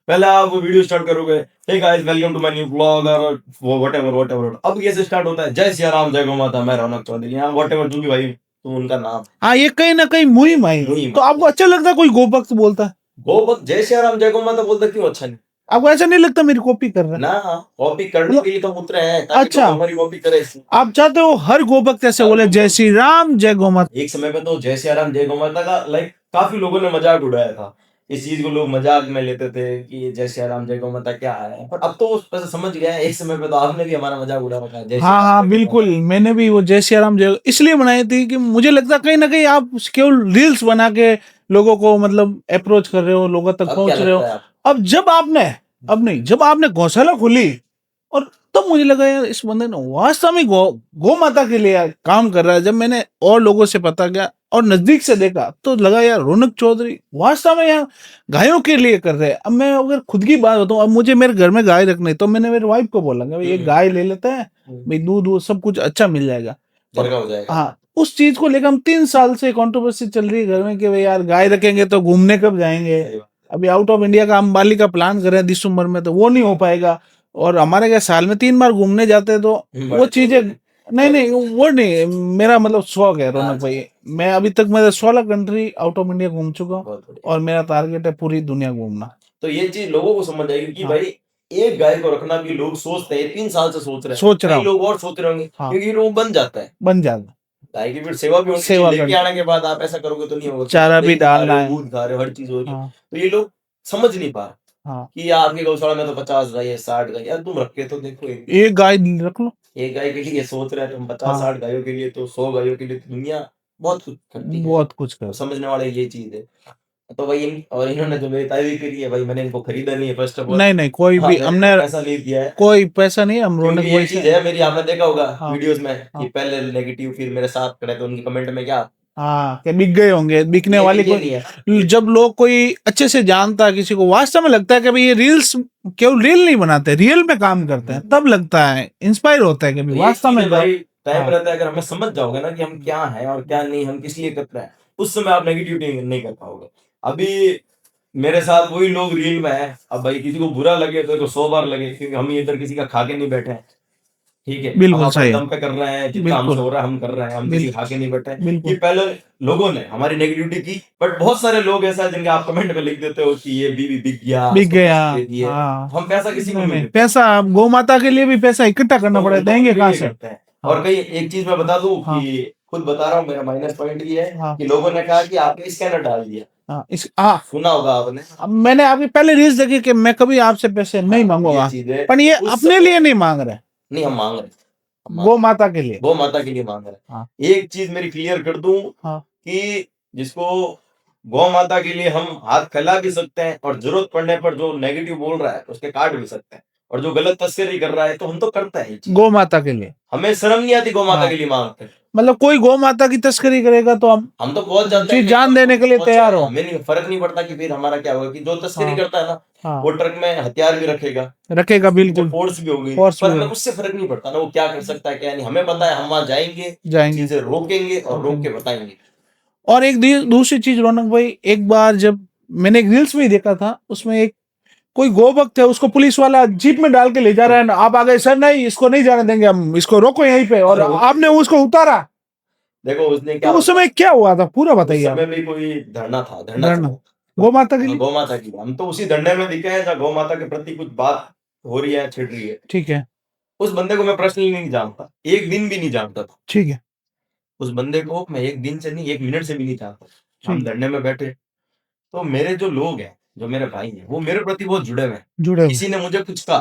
पहले आप वो वीडियो स्टार्ट करोगे, hey guys welcome to my new blog, और वो व्हाटएवर। अब कैसे स्टार्ट होता है, जय सिया राम जय गौ माता, मैं रौनक चौधरी, यहाँ व्हाटएवर जो भी भाई तुम उनका नाम। हाँ ये कहीं ना कहीं मुहिम आई। मुहिम तो आई। आपको अच्छा लगता है कोई गोभक्त बोलता है? गो भक्त जय सिया राम जय गौ माता बोलता क्यों अच्छा नहीं? आपको ऐसा नहीं लगता मेरी कॉपी कर रहा है? ना, कॉपी करने मतलब के लिए तो हम उतरे हैं, ताकि अच्छा, लोग हमारी कॉपी करे। आप चाहते हो हर गोभक्त ऐसे हर बोले जय गोभक्त। श्री राम जय गौ माता? एक समय पे तो जय सिया राम जय गौ माता का लाइक काफी लोगों ने मजाक उड़ाया था। इस चीज को लोग मजाक में लेते थे कि ये जय सिया राम जय गौ माता क्या है, पर अब तो उस पर से समझ गया है। एक समय पे तो आपने भी हमारा मजाक उड़ा रखा है, जय सिया हाँ राम हाँ जय गौ बिल्कुल, माता। मैंने भी वो जय श्री राम जय इसलिए बनाई थी कि मुझे लगता है कहीं ना कहीं आप केवल रील्स बना के लोगों को मतलब अप्रोच कर रहे हो, लोगों तक अब क्या पहुंच रहे हो। लगता है आप? अब जब आपने अब नहीं, जब आपने गौशाला खोली और तब मुझे लगा यार इस बंदे ने वास्तव में गौ माता के लिए यार काम कर रहा है। जब मैंने और लोगों से पता किया और नजदीक से देखा तो लगा यार रौनक चौधरी वास्तव में यार गायों के लिए कर रहे हैं। अब मैं अगर खुद की बात बताऊं, अब मुझे मेरे घर में गाय रखनी, तो मैंने मेरी वाइफ को बोला कि भाई एक गाय ले लेते हैं, भाई दूध वूध सब कुछ अच्छा मिल जाएगा। घर और का हो जाएगा। हाँ, उस चीज को लेकर हम 3 साल से कंट्रोवर्सी चल रही है घर में कि भाई यार गाय रखेंगे तो घूमने कब जाएंगे। सही बात अभी आउट ऑफ इंडिया का हम बाली का प्लान कर रहे हैं दिसंबर में, तो वो नहीं हो पाएगा। और हमारे क्या साल में 3 बार घूमने जाते हैं, तो है। वो बड़े चीजें छोटे। नहीं नहीं वो नहीं, मेरा मतलब शौक है रौनक अच्छा, भाई। मैं अभी तक मैं 16 कंट्री आउट ऑफ इंडिया घूम चुका हूँ बहुत बढ़िया। और मेरा टारगेट है पूरी दुनिया घूमना। तो ये चीज लोगों को समझ आएगी कि हाँ, भाई एक गाय को रखना भी लोग सोचते हैं, 3 साल से सोच रहे हैं, सोच रहा कई हूँ। लोग और सोच रहे होंगे, हाँ, क्योंकि वो बन जाता है। बन जाता, गाय की फिर सेवा भी होनी चाहिए, सेवा लेके कर, आने के बाद आप ऐसा करोगे तो नहीं होगा, क्योंकि चारा भी दही खा डालना रहे हो, है। दूध खा रहे हो, हर चीज हो रही है। हाँ, तो ये लोग समझ नहीं पा रहे हाँ, कि यार आपके गौशाला में तो 50 गाय है, 60 गाय है। यार तुम रख के तो देखो, एक गाय रख लो। एक गाय के लिए सोच रहे हैं तुम, 50 हाँ, 60 गायों के लिए, तो 100 गायों के लिए तो दुनिया बहुत कुछ करती है। बहुत कुछ तो कर। समझने वाले ये चीज है। तो भाई और इन्होंने जो मेरी तारीफ करी है भाई, मैंने इनको खरीदा नहीं है फर्स्ट ऑफ ऑल। नहीं नहीं, कोई हाँ, भी मैंने हमने इनको पैसा नहीं दिया है, कोई पैसा नहीं, हम रौनक क्योंकि भाई एक से। चीज है मेरी, आपने देखा होगा हाँ, वीडियोस में कि हाँ, पहले नेगेटिव फिर मेरे साथ खड़े थे, उनकी कमेंट में क्या, हाँ कि बिक गए होंगे, बिकने वाली ये नहीं है। कोई जब लोग कोई अच्छे से जानता है किसी को, वास्तव में लगता है कि भाई ये रील्स केवल रील नहीं बनाते, रियल में काम करते हैं, तब लगता है इंस्पायर होता है कि तो भाई ये वास्तव चीज में है भाई, टाइम हाँ, रहता है, अगर हमें समझ जाओगे ना कि हम क्या हैं और क्या नहीं, हम किस लिए कर रहे हैं, उस समय आप नेगेटिविटी नहीं कर पाओगे। अभी मेरे साथ वही लोग रील में है, अब भाई किसी को बुरा लगे तो 100 बार लगे, क्योंकि हम इधर किसी का खा के नहीं बैठे हैं, ठीक है। हम बिल्कुल अपने सही है। दम पे कर रहे हैं, जितना हमसे बिल्कुल, हो रहा है हम कर रहे हैं, हम किसी बिल, के खा के नहीं बैठे हैं। ये बिल्कुल पहले लोगों ने हमारी नेगेटिविटी की, बट बहुत सारे लोग ऐसा है जिनके आप कमेंट में लिख देते हो कि ये बीवी बिक गया, बिक इसको गया। पैसे दे दिए। हाँ, हम पैसा किसी को नहीं नहीं नहीं, देते, पैसा गौ माता के लिए भी पैसा इकट्ठा करना तो पड़ेगा, तो देंगे उनके कहाँ लिए से? करते हैं। और हाँ, कई एक चीज मैं बता दूं हाँ, कि खुद बता रहा हूँ, मेरा माइनस पॉइंट ये है हाँ, कि लोगों ने कहा कि आपने स्कैनर डाल दिया, हाँ इस हाँ, सुना होगा आपने। अब मैंने आपकी पहले रील्स देखी कि मैं कभी आपसे पैसे नहीं हाँ, ये मांगूंगा, चीज है। पर ये उस अपने लिए नहीं मांग रहे, नहीं, हम मांग रहे हैं, हम मांग गौ रहे हैं। माता के लिए। गौ माता के लिए मांग रहे हाँ, हैं। एक चीज मेरी क्लियर कर दूं हाँ, कि जिसको गौ माता के लिए हम हाथ फैला भी सकते हैं, और जरूरत पड़ने पर जो नेगेटिव बोल रहा है उसके काट भी सकते हैं, और जो गलत तस्करी कर रहा है तो हम तो करते हैं ये चीज। गौ माता के लिए। हमें शर्म नहीं आती गौ माता हाँ, के लिए मांगते हैं। मतलब कोई गौ माता की तस्करी करेगा तो हम हम तो पहुंच जाते हैं, चीज जान देने के लिए पहुंच तैयार जाए, हो। हमें नहीं फर्क नहीं पड़ता कि फिर हमारा क्या होगा, कि जो तस्करी हाँ, करता है ना, हाँ, वो ट्रक में हथियार भी रखेगा, रखेगा बिल्कुल, फोर्स भी होगी, फोर्स पर भी हमें उससे फर्क नहीं पड़ता ना, वो क्या कर सकता है क्या नहीं। हमें पता है हम वहां जाएंगे, जाएंगे, चीजें रोकेंगे और रोक रोकेंगे। के बताएंगे। और एक दूसरी चीज रौनक भाई, एक बार जब मैंने एक रील्स में ही देखा था, उसमें एक कोई गो भक्त है, उसको पुलिस वाला जीप में डाल के ले जा रहा है, आप आ गए सर, नहीं इसको नहीं जाने देंगे, हम इसको रोको यहीं पे, और आपने उसको उतारा। देखो उसने तो क्या उस समय क्या हुआ था पूरा उस बताइए आप। समय भी कोई धरना था, धरना धरना चला, गौ माता के लिए। गौ माता की। हम तो उसी धरने में दिखे हैं जहाँ गौ माता के प्रति कुछ बात हो रही है, छिड़ रही है। ठीक है, उस बंदे को मैं पर्सनली नहीं जानता, एक दिन भी नहीं जानता था। ठीक है, उस बंदे को मैं एक दिन से नहीं, 1 मिनट से भी नहीं जानता। हम ठीक, धरने में बैठे, तो मेरे जो लोग हैं, जो मेरे भाई हैं, वो मेरे प्रति बहुत जुड़े हुए हैं। जुड़े हुए, किसी ने मुझे कुछ कहा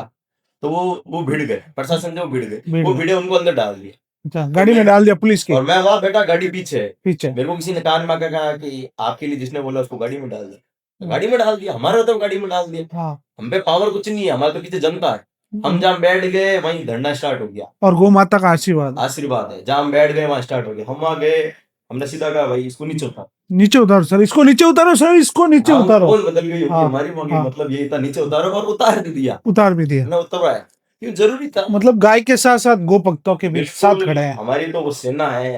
तो वो भिड़ गए, प्रशासन से वो भिड़ गए, भीड़ वो में। भिड़े, उनको अंदर डाल दिया। अच्छा, तो गाड़ी में मैं डाल दिया पुलिस के और मैं वहां बैठा, गाड़ी पीछे है। पीछे। मेरे को किसी ने कान में आके कहा कि आपके लिए जिसने बोला उसको गाड़ी में डाल दे। गाड़ी में डाल दिया, हमारे तो गाड़ी में डाल दिया। हाँ, हम पे पावर कुछ नहीं है, हमारे तो पीछे जनता है। हम जहाँ बैठ गए वहीं धरना स्टार्ट हो गया। और गौ माता का आशीर्वाद। आशीर्वाद है, जहाँ हम बैठ गए वहां स्टार्ट हो गया। हम वहां गए, हमने सीधा कहा भाई इसको नीचे उतार। नीचे उतारो सर, इसको नीचे उतारो सर, इसको नीचे हाँ, उतारो। टोन बदल गई होगी हाँ, हमारी वहां की, हाँ। मतलब यही था, नीचे उतारो, और उतार भी दिया। उतार भी दिया। हमने उतरवाया, क्यों जरूरी था। मतलब गाय के साथ साथ गो भक्तों के भी साथ बिल्कुल, खड़े हैं। हमारी तो वो सेना है,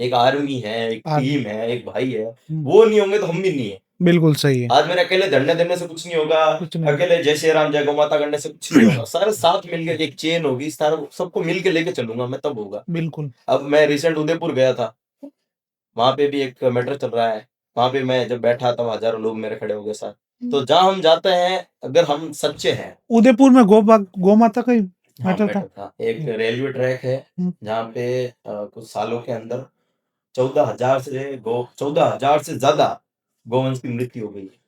एक आर्मी है, एक आर्मी। टीम है, एक भाई है। वो नहीं होंगे तो हम भी नहीं है। बिल्कुल सही है। आज मेरे अकेले धरने देने से कुछ नहीं होगा, कुछ नहीं। अकेले जय श्री राम जय गौ माता करने से कुछ नहीं होगा। सारे साथ मिलकर एक चेन होगी, सारा सबको मिलके लेके चलूंगा मैं, तब होगा। बिल्कुल। अब मैं रिसेंट उदयपुर गया था, वहां पे भी एक मैटर चल रहा है। वहां पे मैं जब बैठा तब हजारों लोग मेरे खड़े हो गए साथ। तो जहां हम जाते हैं, अगर हम सच्चे हैं। उदयपुर में गौ माता का ही हाँ, मैटर मैटर था। था। एक रेलवे ट्रैक है जहाँ पे कुछ सालों के अंदर 14,000 से ज्यादा गौवंश की मृत्यु हो गई है।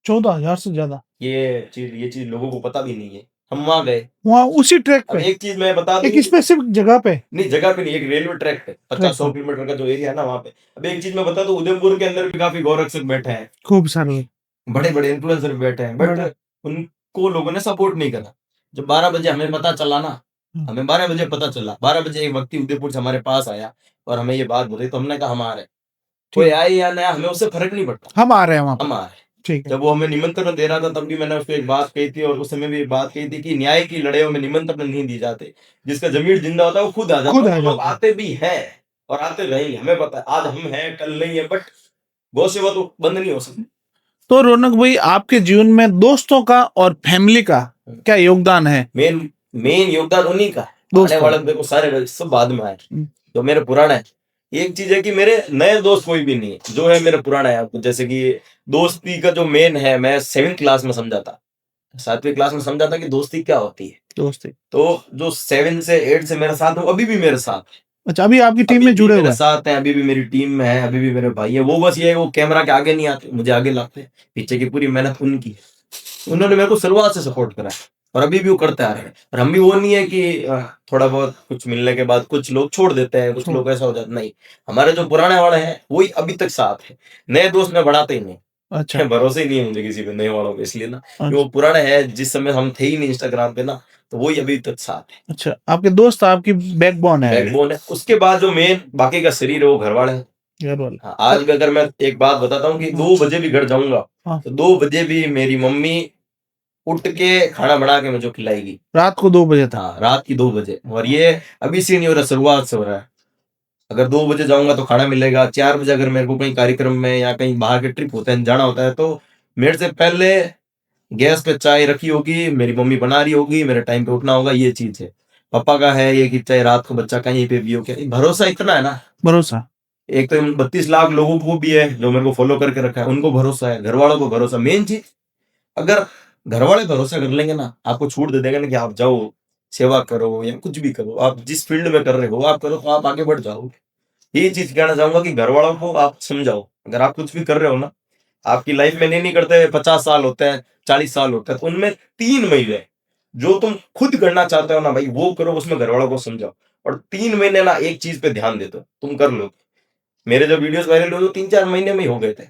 14,000 से ज्यादा। ये चीज लोगों को पता भी नहीं है। हम वहां गए, वहाँ उसी ट्रैक अब पे, एक चीज मैं बता एक दूं, स्पेसिफिक जगह पे। नहीं जगह पे नहीं, एक रेलवे ट्रैक पे 50-100 किलोमीटर का जो एरिया है ना वहां पे। अब एक चीज मैं बता दूं, उदयपुर के अंदर भी काफी गौरक्षक बैठे हैं, खूब सारे बड़े बड़े इन्फ्लुएंसर भी बैठे हैं, बट उनको लोगों ने सपोर्ट नहीं करा। जब 12 बजे हमें पता चला ना, हमें 12 बजे पता चला, 12 बजे एक व्यक्ति उदयपुर से हमारे पास आया और हमें ये बात बोली, तो हमने कहा हम आ रहे हैं। कोई आए या ना, हमें उससे फर्क नहीं पड़ता, हम आ रहे हैं वहाँ हम आ रहे हैं। ठीक है। जब वो हमें निमंत्रण दे रहा था तब भी मैंने उसको एक बात कही थी, और उस समय भी एक बात कही थी कि न्याय की लड़ाइयों में निमंत्रण नहीं दी जाते, जिसका जमीर जिंदा होता है वो खुद आ जाता है। लोग आते भी हैं और आते रहेंगे, हमें पता है आज हम हैं कल नहीं है, बट गौ सेवा तो बंद नहीं हो सकती। तो रौनक भाई, आपके जीवन में दोस्तों का और फैमिली का क्या योगदान है? मेन योगदान उन्हीं का है। आने वाले देखो सारे सब बाद में आए, जो मेरे पुराना है। एक चीज है कि मेरे नए दोस्त कोई भी नहीं है, जो है मेरा पुराना है। आपको जैसे कि दोस्ती का जो मेन है, मैं 7th क्लास में समझा था, 7वीं क्लास में समझा था कि दोस्ती क्या होती है। दोस्ती तो जो 7 से 8 से मेरे साथ है, वो अभी भी मेरे साथ है। अच्छा, अभी आपकी टीम अभी में भी जुड़े हुए मेरे हैं? साथ हैं, अभी भी मेरी टीम में है, अभी भी मेरे भाई है। वो बस ये है, वो कैमरा के आगे नहीं आते, मुझे आगे लाते हैं। पीछे की पूरी मेहनत उनकी है। उन्होंने मेरे को शुरुआत से सपोर्ट करा है और अभी भी वो करते आ रहे हैं। और हम भी वो नहीं है कि थोड़ा बहुत कुछ मिलने के बाद कुछ लोग छोड़ देते हैं, कुछ लोग ऐसा हो जाता, नहीं। हमारे जो पुराने वाले हैं वही अभी तक साथ है। नए दोस्त मैं बढ़ाते ही नहीं। अच्छा, भरोसा ही नहीं है मुझे किसी पे नए वालों पे, इसलिए ना कि वो पुराने हैं, जिस समय हम थे ही नहीं इंस्टाग्राम पे ना, तो वही अभी तक साथ है। अच्छा, आपके दोस्त आपकी बैकबोन है? बैकबोन है। उसके बाद जो मेन बाकी का शरीर है वो घर वाले हैं। घर वाले। हाँ, आज भी अगर मैं एक बात बताता हूँ कि 2 बजे भी घर जाऊंगा, तो 2 बजे भी मेरी मम्मी उठ के खाना बना के मुझे खिलाएगी। रात को 2 बजे तक? हाँ, रात की 2 बजे। और ये अभी से नहीं हो रहा, शुरुआत से हो रहा है। अगर 2 बजे जाऊंगा तो खाना मिलेगा। 4 बजे अगर मेरे को कहीं कार्यक्रम में या कहीं बाहर के ट्रिप होते हैं, जाना होता है, तो मेरे से पहले गैस पे चाय रखी होगी, मेरी मम्मी बना रही होगी, मेरे टाइम पे उठना होगा। ये चीज है। पापा का है ये कि चाहे रात को बच्चा कहीं पे भी हो, क्या भरोसा इतना है ना। भरोसा। एक तो 32 लाख लोगों को भी है जो मेरे को फॉलो करके रखा है, उनको भरोसा है, घर वालों को भरोसा। मेन चीज, अगर घर वाले भरोसा कर लेंगे ना, आपको छूट दे देंगे ना कि आप जाओ सेवा करो या कुछ भी करो, आप जिस फील्ड में कर रहे हो आप करो, तो आप आगे बढ़ जाओगे। ये चीज कहना चाहूंगा कि घर वालों को आप समझाओ। अगर आप कुछ भी कर रहे हो ना, आपकी लाइफ में नहीं करते 50 साल होते हैं, 40 साल होते हैं, तो उनमें 3 महीने जो तुम खुद करना चाहते हो ना भाई, वो करो, उसमें घर वालों को समझाओ। और 3 महीने ना एक चीज पे ध्यान दे दो, तुम कर लो। मेरे जो वीडियोस वायरल हुए 3-4 महीने में ही हो गए थे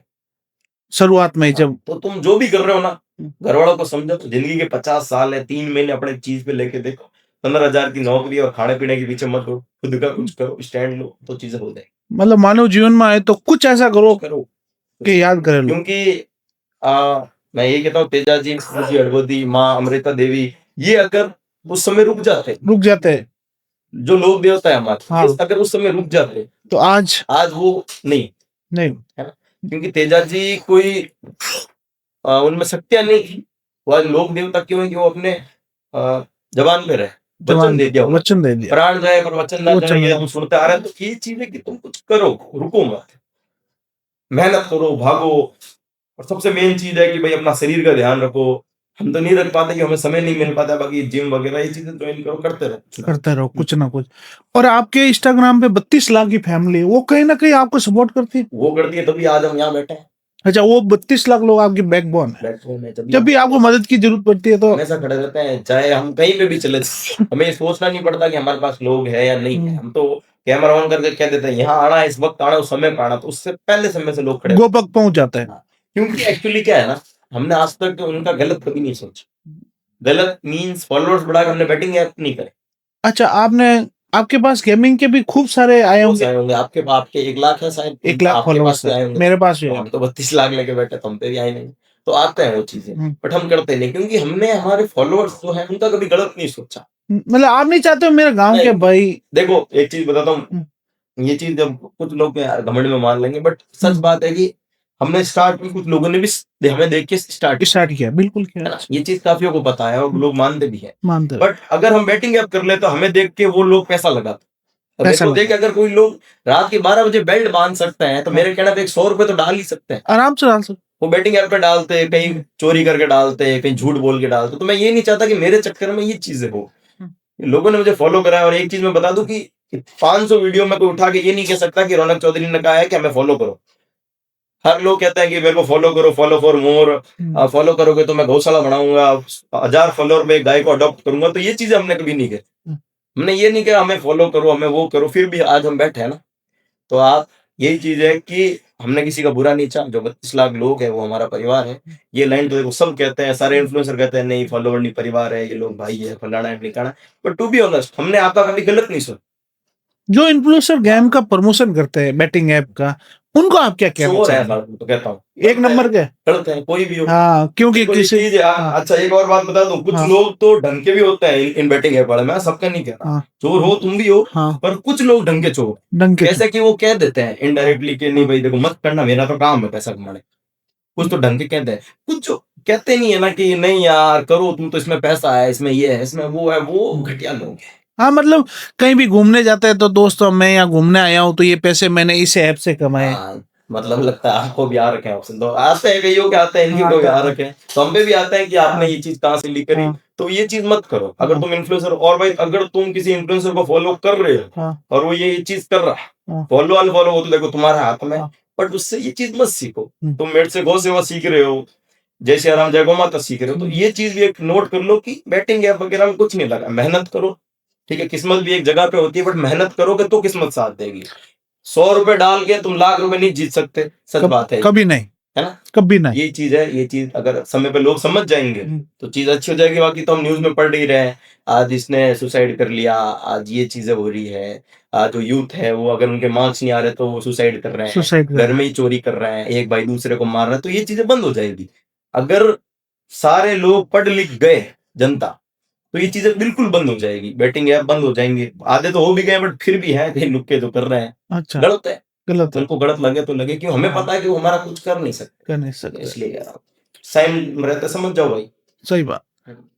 शुरुआत में जब। तो तुम जो भी कर रहे हो ना, घर वालों को समझो। तो जिंदगी के 50 साल है, 3 महीने अपने चीज पे लेके देखो। 15,000 की नौकरी और खाने पीने के पीछे मत हो, खुद का कुछ करो, स्टैंड लो, तो चीजें हो जाएगी। मतलब मानव जीवन में आए तो कुछ ऐसा करो कि याद करे लोग। क्योंकि मैं ये कहता हूँ, तेजा जी, अड़बोदी, माँ अमृता देवी, ये अगर उस समय रुक जाते जो लोग देवता है हमारे, हाँ। अगर उस समय रुक जाते तो आज वो नहीं है ना। क्योंकि तेजा जी कोई उनमें शक्तियां नहीं थी। वो आज लोक देवता क्यों है कि वो अपने जवान पे रहे, वचन दे दिया, वचन दे दिया। प्राण जाए पर वचन ना जाए, ये हम सुनते आ रहे हैं। तो ये चीज है कि तुम कुछ करो, रुको मत, मेहनत करो, भागो। और सबसे मेन चीज है कि भाई अपना शरीर का ध्यान रखो। हम तो नहीं रख पाते कि हमें समय नहीं मिल पाता, बाकी जिम वगैरह ये चीजें ज्वाइन करो, करते रहो कुछ ना कुछ। और आपके इंस्टाग्राम पे 32 लाख की फैमिली, वो कहीं ना कहीं आपको सपोर्ट करती है? वो करती है, तभी आज हम यहाँ बैठे हैं। अच्छा, वो 32 लाख लोग आपकी बैकबोन है। जब भी आपको मदद की जरूरत पड़ती है तो हमेशा खड़े रहते हैं, चाहे हम कहीं पे भी चले। हमें सोचना नहीं पड़ता कि हमारे पास लोग है या नहीं है। हम तो कैमरा ऑन करके कह देते हैं यहाँ आना है, इस वक्त आना, उस समय पे आना, तो उससे पहले समय से लोग खड़े गोपक पहुंच जाता है। क्योंकि एक्चुअली क्या है ना, हमने आज तक उनका गलत कभी नहीं सोचा। गलत मीन्स फॉलोअर्स बढ़ाकर हमने बैटिंग ऐप नहीं करे। अच्छा, आपके पास गेमिंग के भी खूब सारे आए बहुत होंगे। सारे होंगे आपके 1 लाख है शायद, 1 लाख आपके फॉलोअर्स पास भी आए होंगे। मेरे पास भी तो है। हम तो 32 लाख लेके बैठे, तो हम पे भी आए नहीं। तो आते हैं वो चीजें, हम्म। बट हम करते नहीं, क्योंकि हमने हमारे फॉलोअर्स जो है उनका कभी गलत नहीं सोचा। मतलब आप नहीं चाहते हो मेरे गांव के नहीं। भाई। देखो एक चीज बताता हूँ, ये चीज जब कुछ लोग यार घमंड में मान लेंगे, बट सच बात है कि हमने स्टार्ट में कुछ लोगों ने भी हमें देख के स्टार्ट किया, बिल्कुल है किया। ना, ये चीज काफियों को पता है और लोग मानते भी है। मानते हो। बट अगर हम बैटिंग ऐप कर ले तो हमें देख के वो लोग पैसा लगाते। अब पैसा देखो देख, अगर कोई लोग रात के 12 बजे बेल्ट बांध सकते हैं, तो मेरे कहना पे 100 रुपए तो डाल ही सकते हैं। आराम से डाल सकते। वो बैटिंग ऐप पे डालते हैं, कहीं चोरी करके डालते हैं, कहीं झूठ बोल के डालते। तो मैं ये नहीं चाहता कि मेरे चक्कर में ये चीजें हो। लोगों ने मुझे फॉलो करा है, और एक चीज मैं बता दूं कि 500 वीडियो में कोई उठा के ये नहीं कह सकता कि रौनक चौधरी ने कहा है कि हमें फॉलो करो। हर लोग कहते हैं कि मेरे को फॉलो करो, फॉलो फॉर मोर, फॉलो करोगे तो मैं गौशाला बनाऊंगा, 1000 फॉलोअर में एक गाय को अडॉप्ट करूंगा। तो ये चीजें हमने कभी नहीं की। हमने ये नहीं कहा हमें फॉलो करो, हमें वो करो, फिर भी आज हम बैठे हैं ना। तो आप, यही चीज है कि हमने किसी का बुरा नहीं चाहा। जो 32 लाख लोग है वो हमारा परिवार है। ये लाइन तो देखो सब कहते हैं, सारे इन्फ्लुएंसर कहते हैं नहीं फॉलोवर नहीं परिवार है, ये लोग भाई है, फलाना है ठिकाना। बट टू बी ऑनेस्ट, हमने आपका कभी गलत नहीं सोचा। जो इन्फ्लुएंसर गेम का प्रमोशन करते हैं बैटिंग ऐप का, उनको आप क्या कहना चोर है चाहिए? साला, तो कहता हूँ एक नंबर के। गलत है, कोई भी हो। हाँ, क्योंकि कोई किसी चीज है। अच्छा एक और बात बता दूं, कुछ लोग तो ढंग के भी होते हैं इन बैटिंग ऐप वाले, मैं सबका नहीं कह रहा। चोर हो तुम भी हो, पर कुछ लोग ढंग के चोर, जैसे कि वो कह देते हैं इनडायरेक्टली कि नहीं भाई देखो मत करना, मेरा तो काम है पैसा कमाने। कुछ तो ढंग के कहते हैं, कुछ जो कहते नहीं है ना कि नहीं यार करो तुम, तो इसमें पैसा है, इसमें ये है, इसमें वो है, वो घटिया लोग हैं। हाँ, मतलब कहीं भी घूमने जाते हैं तो दोस्तों मैं यहाँ घूमने आया हूँ तो ये पैसे मैंने इस ऐप से कमाए। मतलब लगता है आपको भी आ रखे हैं ऑप्शन, तो आते हैं कईयों के आते हैं, इनकी को भी आ रखे हैं, तो हम पे भी आता है कि आपने ये चीज कहाँ से ली करी। तो ये चीज मत करो अगर तुम इन्फ्लुएंसर, और भाई अगर तुम किसी इन्फ्लुएंसर को फॉलो कर रहे हो और वो ये चीज कर रहा है, फॉलो अनफॉलो वो तो देखो तुम्हारे हाथ में, बट उससे ये चीज मत सीखो। तुम मेरे से गौ सेवा सीख रहे हो, जय श्री राम जय गौ माता सीख रहे हो, तो ये चीज भी एक नोट कर लो कि बैटिंग ऐप वगैरह में कुछ नहीं लगा, मेहनत करो। ठीक है, किस्मत भी एक जगह पे होती है, बट मेहनत करोगे तो किस्मत साथ देगी। 100 रुपए डाल के तुम लाख रुपए नहीं जीत सकते, सच बात है, कभी नहीं, है ना, कभी नहीं। ये चीज है। ये चीज अगर समय पे लोग समझ जाएंगे तो चीज अच्छी हो जाएगी। बाकी तो हम न्यूज में पढ़ ही रहे हैं, आज इसने सुसाइड कर लिया, आज ये चीजें हो रही है। आज जो यूथ है वो अगर उनके मार्क्स नहीं आ रहे तो वो सुसाइड कर रहे हैं, घर में ही चोरी कर रहे हैं, एक भाई दूसरे को मार रहा है। तो ये चीजें बंद हो जाएगी अगर सारे लोग पढ़ लिख गए, जनता, तो ये चीजें बिल्कुल बंद हो जाएगी, बैटिंग ऐप बंद हो जाएंगे। आधे तो हो भी गए, बट फिर भी है कई नुक्के जो कर रहे हैं। अच्छा, गलत है, गलत है। उनको गलत लगे तो लगे, क्यों, हमें पता है कि वो हमारा कुछ कर नहीं सकते, इसलिए यार साइन रहता, समझ जाओ भाई। सही बात।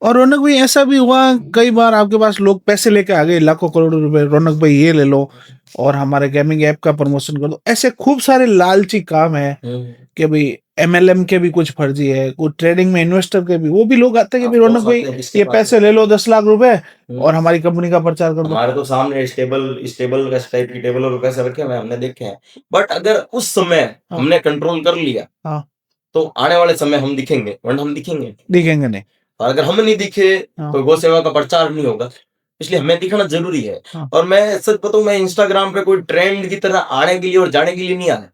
और रौनक भाई ऐसा भी हुआ कई बार आपके पास लोग पैसे लेके आ गए लाखों करोड़ों रुपए, रौनक भाई ये ले लो और हमारे गेमिंग ऐप का प्रमोशन कर दो। ऐसे खूब सारे लालची काम है कि भाई एमएलएम के भी कुछ फर्जी है, कुछ ट्रेडिंग में इन्वेस्टर के भी, वो भी लोग आते हैं कि भाई रौनक भाई ये पैसे ले लो 10 लाख रुपए और हमारी कंपनी का प्रचार कर दो। हमारे तो सामने स्टेबल का टाइप की टेबल और पैसे रखे हुए हमने देखे हैं, बट अगर उस समय हमने कंट्रोल कर लिया तो आने वाले समय हम दिखेंगे, वरना हम दिखेंगे नहीं। और अगर हम नहीं दिखे तो गौ सेवा का प्रचार नहीं होगा, इसलिए हमें दिखना जरूरी है। और मैं सच बताऊं, मैं इंस्टाग्राम पे कोई ट्रेंड की तरह आने के लिए और जाने के लिए नहीं आया।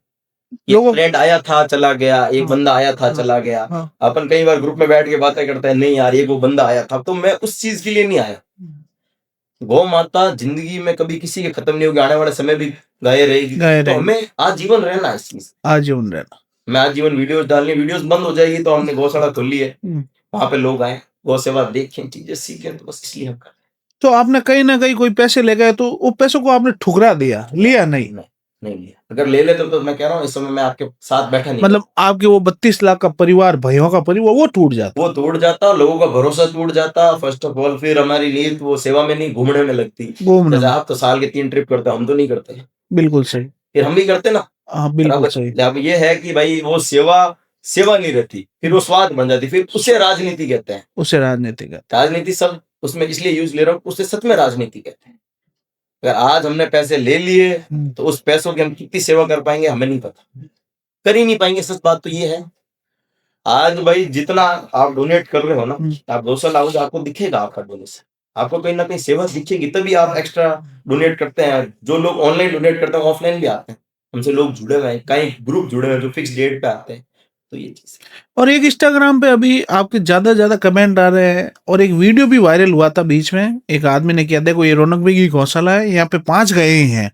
ये ट्रेंड आया था चला गया, एक बंदा आया था चला गया। अपन कई बार ग्रुप में बैठ के बातें करते हैं, नहीं यार ये वो बंदा आया था, तो मैं उस चीज के लिए नहीं आया। गौ माता जिंदगी में कभी किसी के खत्म नहीं होगी, आने वाले समय भी गाये रहेगी, तो हमें आजीवन रहना है इस चीज, आजीवन रहना। मैं आजीवन वीडियोस डालनी, वीडियोस बंद हो जाएगी तो हमने गौशाला खोल ली है, वहां पे लोग आए, गौ सेवा देखें, चीजें सीखें, तो बस इसलिए हम कर। तो आपने कहीं ना कहीं कोई पैसे ले गए तो वो पैसों को आपने ठुकरा दिया, लिया नहीं लिया। अगर ले लेते तो मैं कह रहा हूँ इस समय मैं आपके साथ बैठा नहीं, मतलब आपके वो 32 लाख का परिवार, भाइयों का परिवार, वो टूट जाता, लोगों का भरोसा टूट जाता। फर्स्ट ऑफ ऑल फिर हमारी नींद वो सेवा में नहीं घूमने में लगती। जैसे आप तो साल के 3 ट्रिप करते, हम तो नहीं करते। बिल्कुल सही। फिर हम भी करते ना, बिल्कुल सही। अब ये है कि भाई वो सेवा नहीं रहती, फिर वो स्वाद बन जाती, फिर उसे राजनीति कहते हैं। राजनीति सब उसमें इसलिए यूज ले रहा हूँ, उससे सच में राजनीति कहते हैं। अगर आज हमने पैसे ले लिए तो उस पैसों की हम कितनी सेवा कर पाएंगे हमें नहीं पता, कर ही नहीं पाएंगे। सच बात तो ये है। आज भाई जितना आप डोनेट कर रहे हो ना, आप 200 लाओगे आपको दिखेगा आपका डोनेशन, आपको कहीं ना कहीं सेवा दिखेगी, तभी आप एक्स्ट्रा डोनेट करते हैं। जो लोग ऑनलाइन डोनेट करते हैं ऑफलाइन भी आते हैं, हमसे लोग जुड़े हुए हैं, कई ग्रुप जुड़े हुए हैं जो फिक्स डेट पे आते हैं, तो ये चीज है। और एक इंस्टाग्राम पे अभी आपके ज्यादा से ज्यादा कमेंट आ रहे हैं, और एक वीडियो भी वायरल हुआ था बीच में, एक आदमी ने किया, देखो ये रौनक भाई की गौशाला है, यहाँ पे 5 गए ही हैं,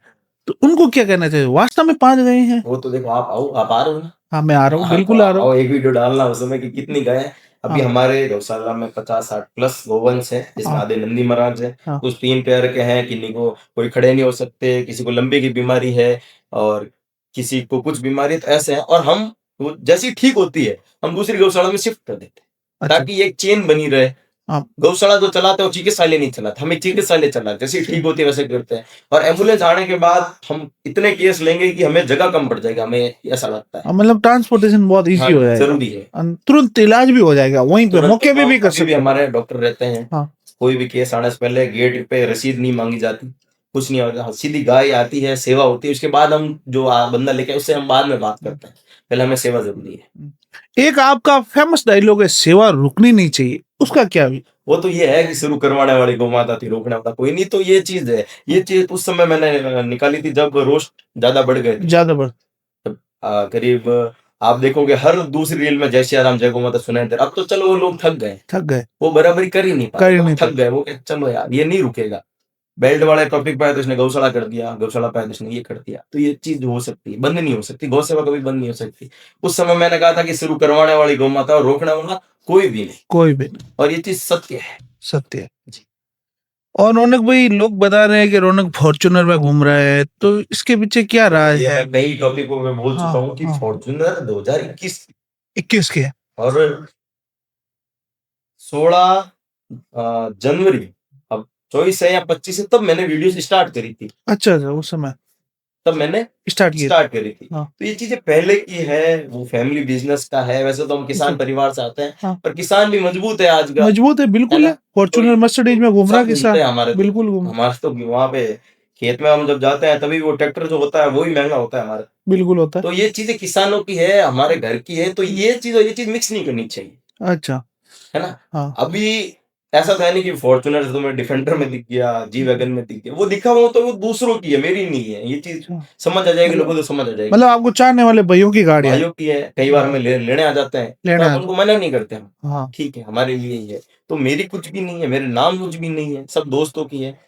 तो उनको क्या कहना चाहिए, वास्तव में 5 गए हैं? वो तो देखो, आप आओ, आप आ रहे हो ना? हाँ, मैं आ रहा हूँ, हाँ, तो बिल्कुल आ रहा हूँ। आओ, एक वीडियो डालना उस समय कि कितनी गाय है। अभी हाँ, हमारे गौशाला में 50-60 प्लस गोवंश है, जिसमें हाँ, आधे नंदी महाराज है, हाँ। कुछ 3 पैर के हैं, किन्हीं को कोई खड़े नहीं हो सकते, किसी को लंबे की बीमारी है, और किसी को कुछ बीमारी है, तो ऐसे हैं। और हम वो जैसी ठीक होती है, हम दूसरी गौशाला में शिफ्ट कर देते हैं, अच्छा। ताकि ये एक चेन बनी रहे। हाँ, गौशाला जो चलाते हैं वो चिकित्सालय नहीं चलाते, हम एक चिकित्सालय चलाते हैं, जैसे ठीक होती है वैसे करते हैं। और एम्बुलेंस आने के बाद हम इतने केस लेंगे कि हमें जगह कम पड़ जाएगी, हमें ऐसा लगता है। मतलब ट्रांसपोर्टेशन बहुत हाँ, इजी हो जाएगा, जरूरी है। तुरंत इलाज भी हो जाएगा, वहीं पे तुरंत मौके पे भी कर अभी भी सकते हैं। हमारे डॉक्टर रहते हैं। हाँ, कोई भी केस आने से पहले गेट पे रसीद नहीं मांगी जाती, कुछ नहीं होता, सीधी गाय आती है, सेवा होती है, उसके बाद हम जो बंदा लेके आए, उससे हम बाद में बात करते हैं, पहले हमें सेवा जरूरी है। एक आपका फेमस डायलॉग है, सेवा रुकनी नहीं चाहिए, उसका क्या भी? वो तो ये है कि शुरू करवाने वाली गौ माता थी, रोकने वाला कोई नहीं। तो ये चीज है, ये चीज उस समय मैंने निकाली थी जब रोस्ट ज्यादा बढ़ गए थे। ज्यादा बढ़ तब, करीब आप देखोगे हर दूसरी रील में जय सिया राम जय गौ माता सुनाई दे रहा। अब तो चलो वो लोग थक गए, थक गए, वो बराबरी कर ही नहीं कर पाते, ही तो नहीं थक पाते। गए। वो कहते, चलो यार ये नहीं रुकेगा। बेल्ट वाले टॉपिक पे आया तो इसने गौशाला कर दिया, गौशाला पे आया तो इसने ये कर दिया। तो ये चीज हो सकती है, बंद नहीं हो सकती, गौ सेवा कभी बंद नहीं हो सकती। उस समय मैंने कहा था कि शुरू करवाने वाली गौ माता और रोकने वाला कोई भी नहीं, कोई भी नहीं, और ये चीज सत्य है। सत्य है। जी। और रौनक भाई, लोग बता रहे हैं कि रौनक फॉर्च्यूनर में घूम रहा है, तो इसके पीछे क्या राज ये है? मैं कई टॉपिकों में बोल हाँ, चुका हूँ कि हाँ, फॉर्च्यूनर 2021 21 के? और 16 जनवरी, अब 24 है या 25 है, तब मैंने वीडियो स्टार्ट करी थी। अच्छा, अच्छा, उस समय तब मैंने स्टार्ट किया। स्टार्ट करी थी। हाँ, तो ये चीजें पहले की है, वो फैमिली बिजनेस का है। वैसे तो हम किसान परिवार से आते हैं, हाँ, पर किसान भी मजबूत है आज का, मजबूत है, है बिल्कुल ना? है, तो फॉर्च्यूनर मर्सिडीज में घूम रहा सब किसान, घूमते हैं हमारे, तो बिल्कुल घूम, हमारे तो वहां पे खेत में हम जब जाते हैं तभी वो ट्रैक्टर जो होता है वो ही महंगा होता है हमारा। बिल्कुल होता है। तो ये चीजें किसानों की है, हमारे घर की है, तो ये चीज और ये चीज मिक्स नहीं करनी चाहिए, अच्छा, है ना? हाँ, अभी ऐसा तो है नहीं कि फॉर्च्यूनर से तुम्हें डिफेंडर में दिख गया, जी वैगन में दिख गया, वो दिखा वो तो वो दूसरों की है, मेरी नहीं है। ये चीज अच्छा, समझ आ जाएगी, मतलब लोगों को समझ आ जाएगी। मतलब आपको चाहने वाले भाइयों की गाड़ियां हैं? भाइयों की है, कई बार हाँ, हमें लेने आ जाते हैं, तो लेने आप आ उनको मना नहीं करते हम, हाँ, ठीक है हमारे लिए ही है। तो मेरी कुछ भी नहीं है, मेरे नाम कुछ भी नहीं है, सब दोस्तों की है।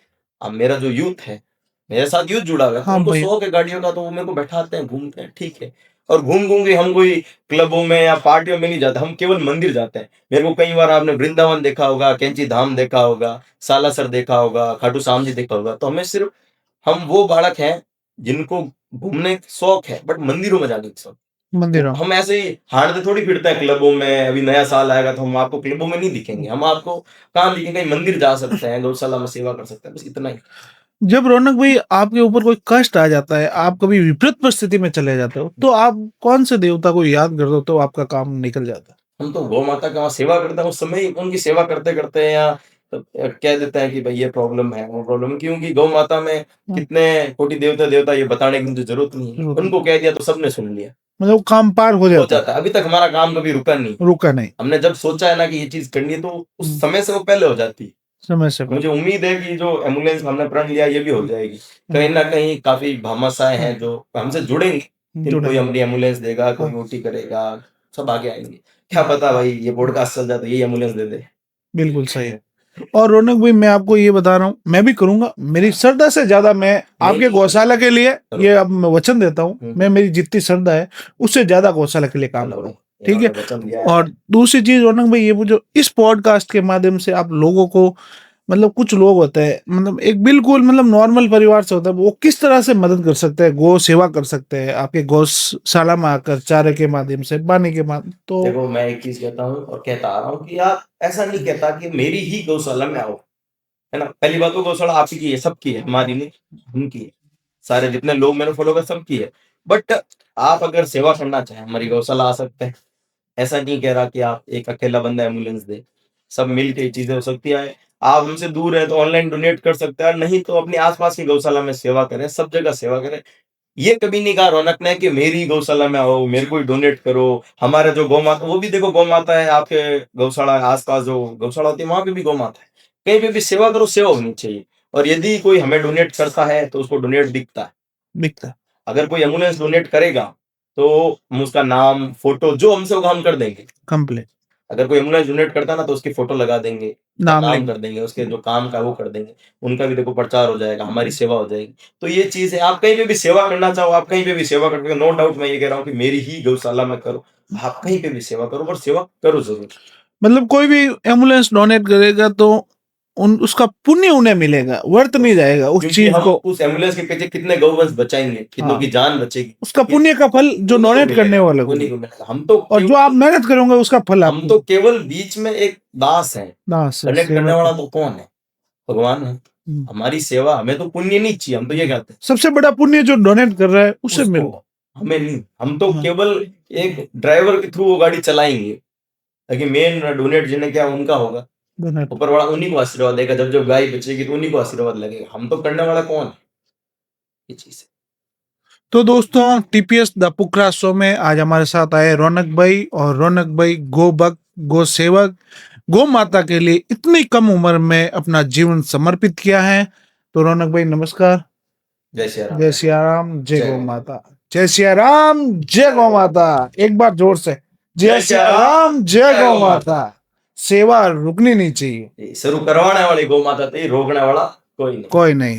अब मेरा जो यूथ है, मेरे साथ यूथ जुड़ा हुआ है, तो हाँ उनको भाई, शौक है गाड़ियों का, तो वो मेरे को बैठाते हैं, घूमते हैं, ठीक है। और घूम घूम के हम कोई क्लबों में या पार्टियों में नहीं जाते, हम केवल मंदिर जाते हैं। मेरे को कई बार आपने वृंदावन देखा होगा, कैंची धाम देखा होगा, सालासर देखा होगा, खाटू श्याम जी देखा होगा। तो हमें सिर्फ, हम वो बालक हैं जिनको घूमने का शौक है, बट मंदिरों में जाने का शौक। मंदिरों। हम ऐसे ही हारते थोड़ी फिरते हैं क्लबों में। अभी नया साल आएगा तो हम आपको क्लबों में नहीं दिखेंगे, हम आपको कहाँ दिखेंगे? कहीं मंदिर जा सकते हैं, गौशाला में सेवा कर सकते हैं, बस इतना ही। जब रौनक भाई आपके ऊपर कोई कष्ट आ जाता है, आप कभी विपरीत परिस्थिति में चले जाते हो, तो आप कौन से देवता को याद कर दो तो आपका काम निकल जाता है? हम तो गौ माता का वहाँ सेवा करते हैं, उस समय ही उनकी सेवा करते करते या कह देते हैं कि भाई ये प्रॉब्लम है, वो प्रॉब्लम, क्योंकि गौ माता में हाँ, कितने कोटि देवता देवता ये बताने की मुझे जरूरत नहीं है, जरूरत नहीं। उनको कह दिया तो सबने सुन लिया, मतलब वो काम पार हो हो जाता जाता है। अभी तक हमारा काम कभी रुका नहीं। है, रुका नहीं, हमने जब सोचा है ना कि ये चीज करनी है, तो उस हम्म, समय से वो पहले हो जाती है। समय से मुझे पहले। उम्मीद है कि जो एम्बुलेंस हमने प्रण लिया ये भी हो जाएगी। कहीं ना कहीं काफी भामाशाह हैं जो हमसे जुड़ेंगे, कि कोई जुड़ेंगे, हमारी एम्बुलेंस देगा, कोई हाँ, ओटी करेगा, सब आगे आएंगे। क्या पता भाई ये पॉडकास्ट चल जाए तो ये एम्बुलेंस दे दे। बिल्कुल सही है। और रौनक भाई, मैं आपको ये बता रहा हूँ, मैं भी करूंगा, मेरी श्रद्धा से ज्यादा मैं आपके नहीं, गौशाला के लिए, चलो। ये अब मैं वचन देता हूँ, मैं मेरी जितनी श्रद्धा है उससे ज्यादा गौशाला के लिए काम चलो करूंगा, भाई, ठीक है? इन्होंने वचन दिया है। और दूसरी चीज रौनक भाई, ये जो इस पॉडकास्ट के माध्यम से आप लोगों को, मतलब कुछ लोग होते हैं, मतलब एक बिल्कुल मतलब नॉर्मल परिवार से होता है, वो किस तरह से मदद कर सकते हैं, गौ सेवा कर सकते हैं आपके गौशाला में आकर, चारे के माध्यम से, पानी के माध्यम, तो देखो मैं एक चीज कहता हूँ और कहता आ रहा हूँ कि यार ऐसा नहीं कहता कि मेरी ही गौशाला में आओ, है ना? पहली बात तो गौशाला आपकी की है, सबकी है, हमारी नहीं, उनकी है। सारे जितने लोग मैंने फॉलो कर सबकी है। बट आप अगर सेवा करना चाहें हमारी गौशाला आ सकते हैं। ऐसा नहीं कह रहा कि आप एक अकेला बंदा एम्बुलेंस दे, सब मिल के चीजें हो सकती है। आप हमसे दूर है तो ऑनलाइन डोनेट कर सकते हैं, नहीं तो अपने आसपास की गौशाला में सेवा करें, सब जगह सेवा करें। ये कभी नहीं कहा रौनक ने कि मेरी गौशाला में आओ, मेरे को ही डोनेट करो। हमारे जो गौ माता, वो भी देखो गौ माता है आपके गौशाला आसपास जो गौशाला होती है वहां पे भी गौ माता है। कहीं पे भी सेवा करो, सेवा होनी चाहिए। और यदि कोई हमें डोनेट करता है तो उसको डोनेट दिखता है। बिकता है। अगर कोई एम्बुलेंस डोनेट करेगा तो हम उसका नाम, फोटो जो हमसे होगा हम कर देंगे। कंप्लीट अगर कोई एम्बुलेंस डोनेट करता है ना तो उसकी फोटो लगा देंगे, उसका नाम नाम लिख कर देंगे, उसके जो काम का है वो कर देंगे, उनका भी देखो प्रचार हो जाएगा, हमारी सेवा हो जाएगी। तो ये चीज है, आप कहीं पे भी सेवा करना चाहो, आप कहीं पे भी सेवा करते हो, नो डाउट मैं ये कह रहा हूँ कि मेरी ही गौशाला में करो, आप कहीं पे भी सेवा करो, पर सेवा करो जरूर। मतलब कोई भी एम्बुलेंस डोनेट करेगा तो उसका पुण्य उन्हें मिलेगा, वर्त नहीं जाएगा उस क्योंकि चीज हम को। उस एम्बुलेंस के पीछे कितने गौवंश बचाएंगे, कितनों हाँ, की जान बचेगी, उसका पुण्य का फल जो उन्हीं को डोनेट करने मिलेगा, वाले को उन्हीं मिलेगा। को मिलेगा। हम तो और जो केवल, आप मेहनत करोगे उसका फल हम आपको। तो केवल बीच में एक दास है, दास है, कनेक्ट करने सेवक वाला है। तो कौन है? भगवान है। हमारी सेवा, हमें तो पुण्य नहीं चाहिए, हम तो ये कहते हैं सबसे बड़ा पुण्य जो डोनेट कर रहा है उसे मिल। उसको, हमें नहीं। हम तो हाँ। केवल एक ड्राइवर के थ्रू वो गाड़ी चलाएंगे, ताकि मेन डोनेट जिन्हें क्या उनका होगा, डोनेट ऊपर वाला उन्हीं को आशीर्वाद देगा। जब जब गाय बचेगी तो उन्हीं को आशीर्वाद लगेगा, हम तो करने वाला कौन है? ये चीज है। तो दोस्तों, टीपीएस द पुकरा शो में आज हमारे साथ आए रौनक भाई, और रौनक भाई गो भक्त, गो सेवक, गौ माता के लिए इतनी कम उम्र में अपना जीवन समर्पित किया है। तो रौनक भाई नमस्कार। जय श्री राम। जय सिया राम, जय जय गौ गौ माता। जय सिया राम, जय गौ माता। एक बार जोर से, जय सिया राम, जय गौ माता। सेवा रुकनी नहीं चाहिए, शुरू करवाने वाली गौ माता थी, रोकने वाला कोई नहीं। कोई नहीं।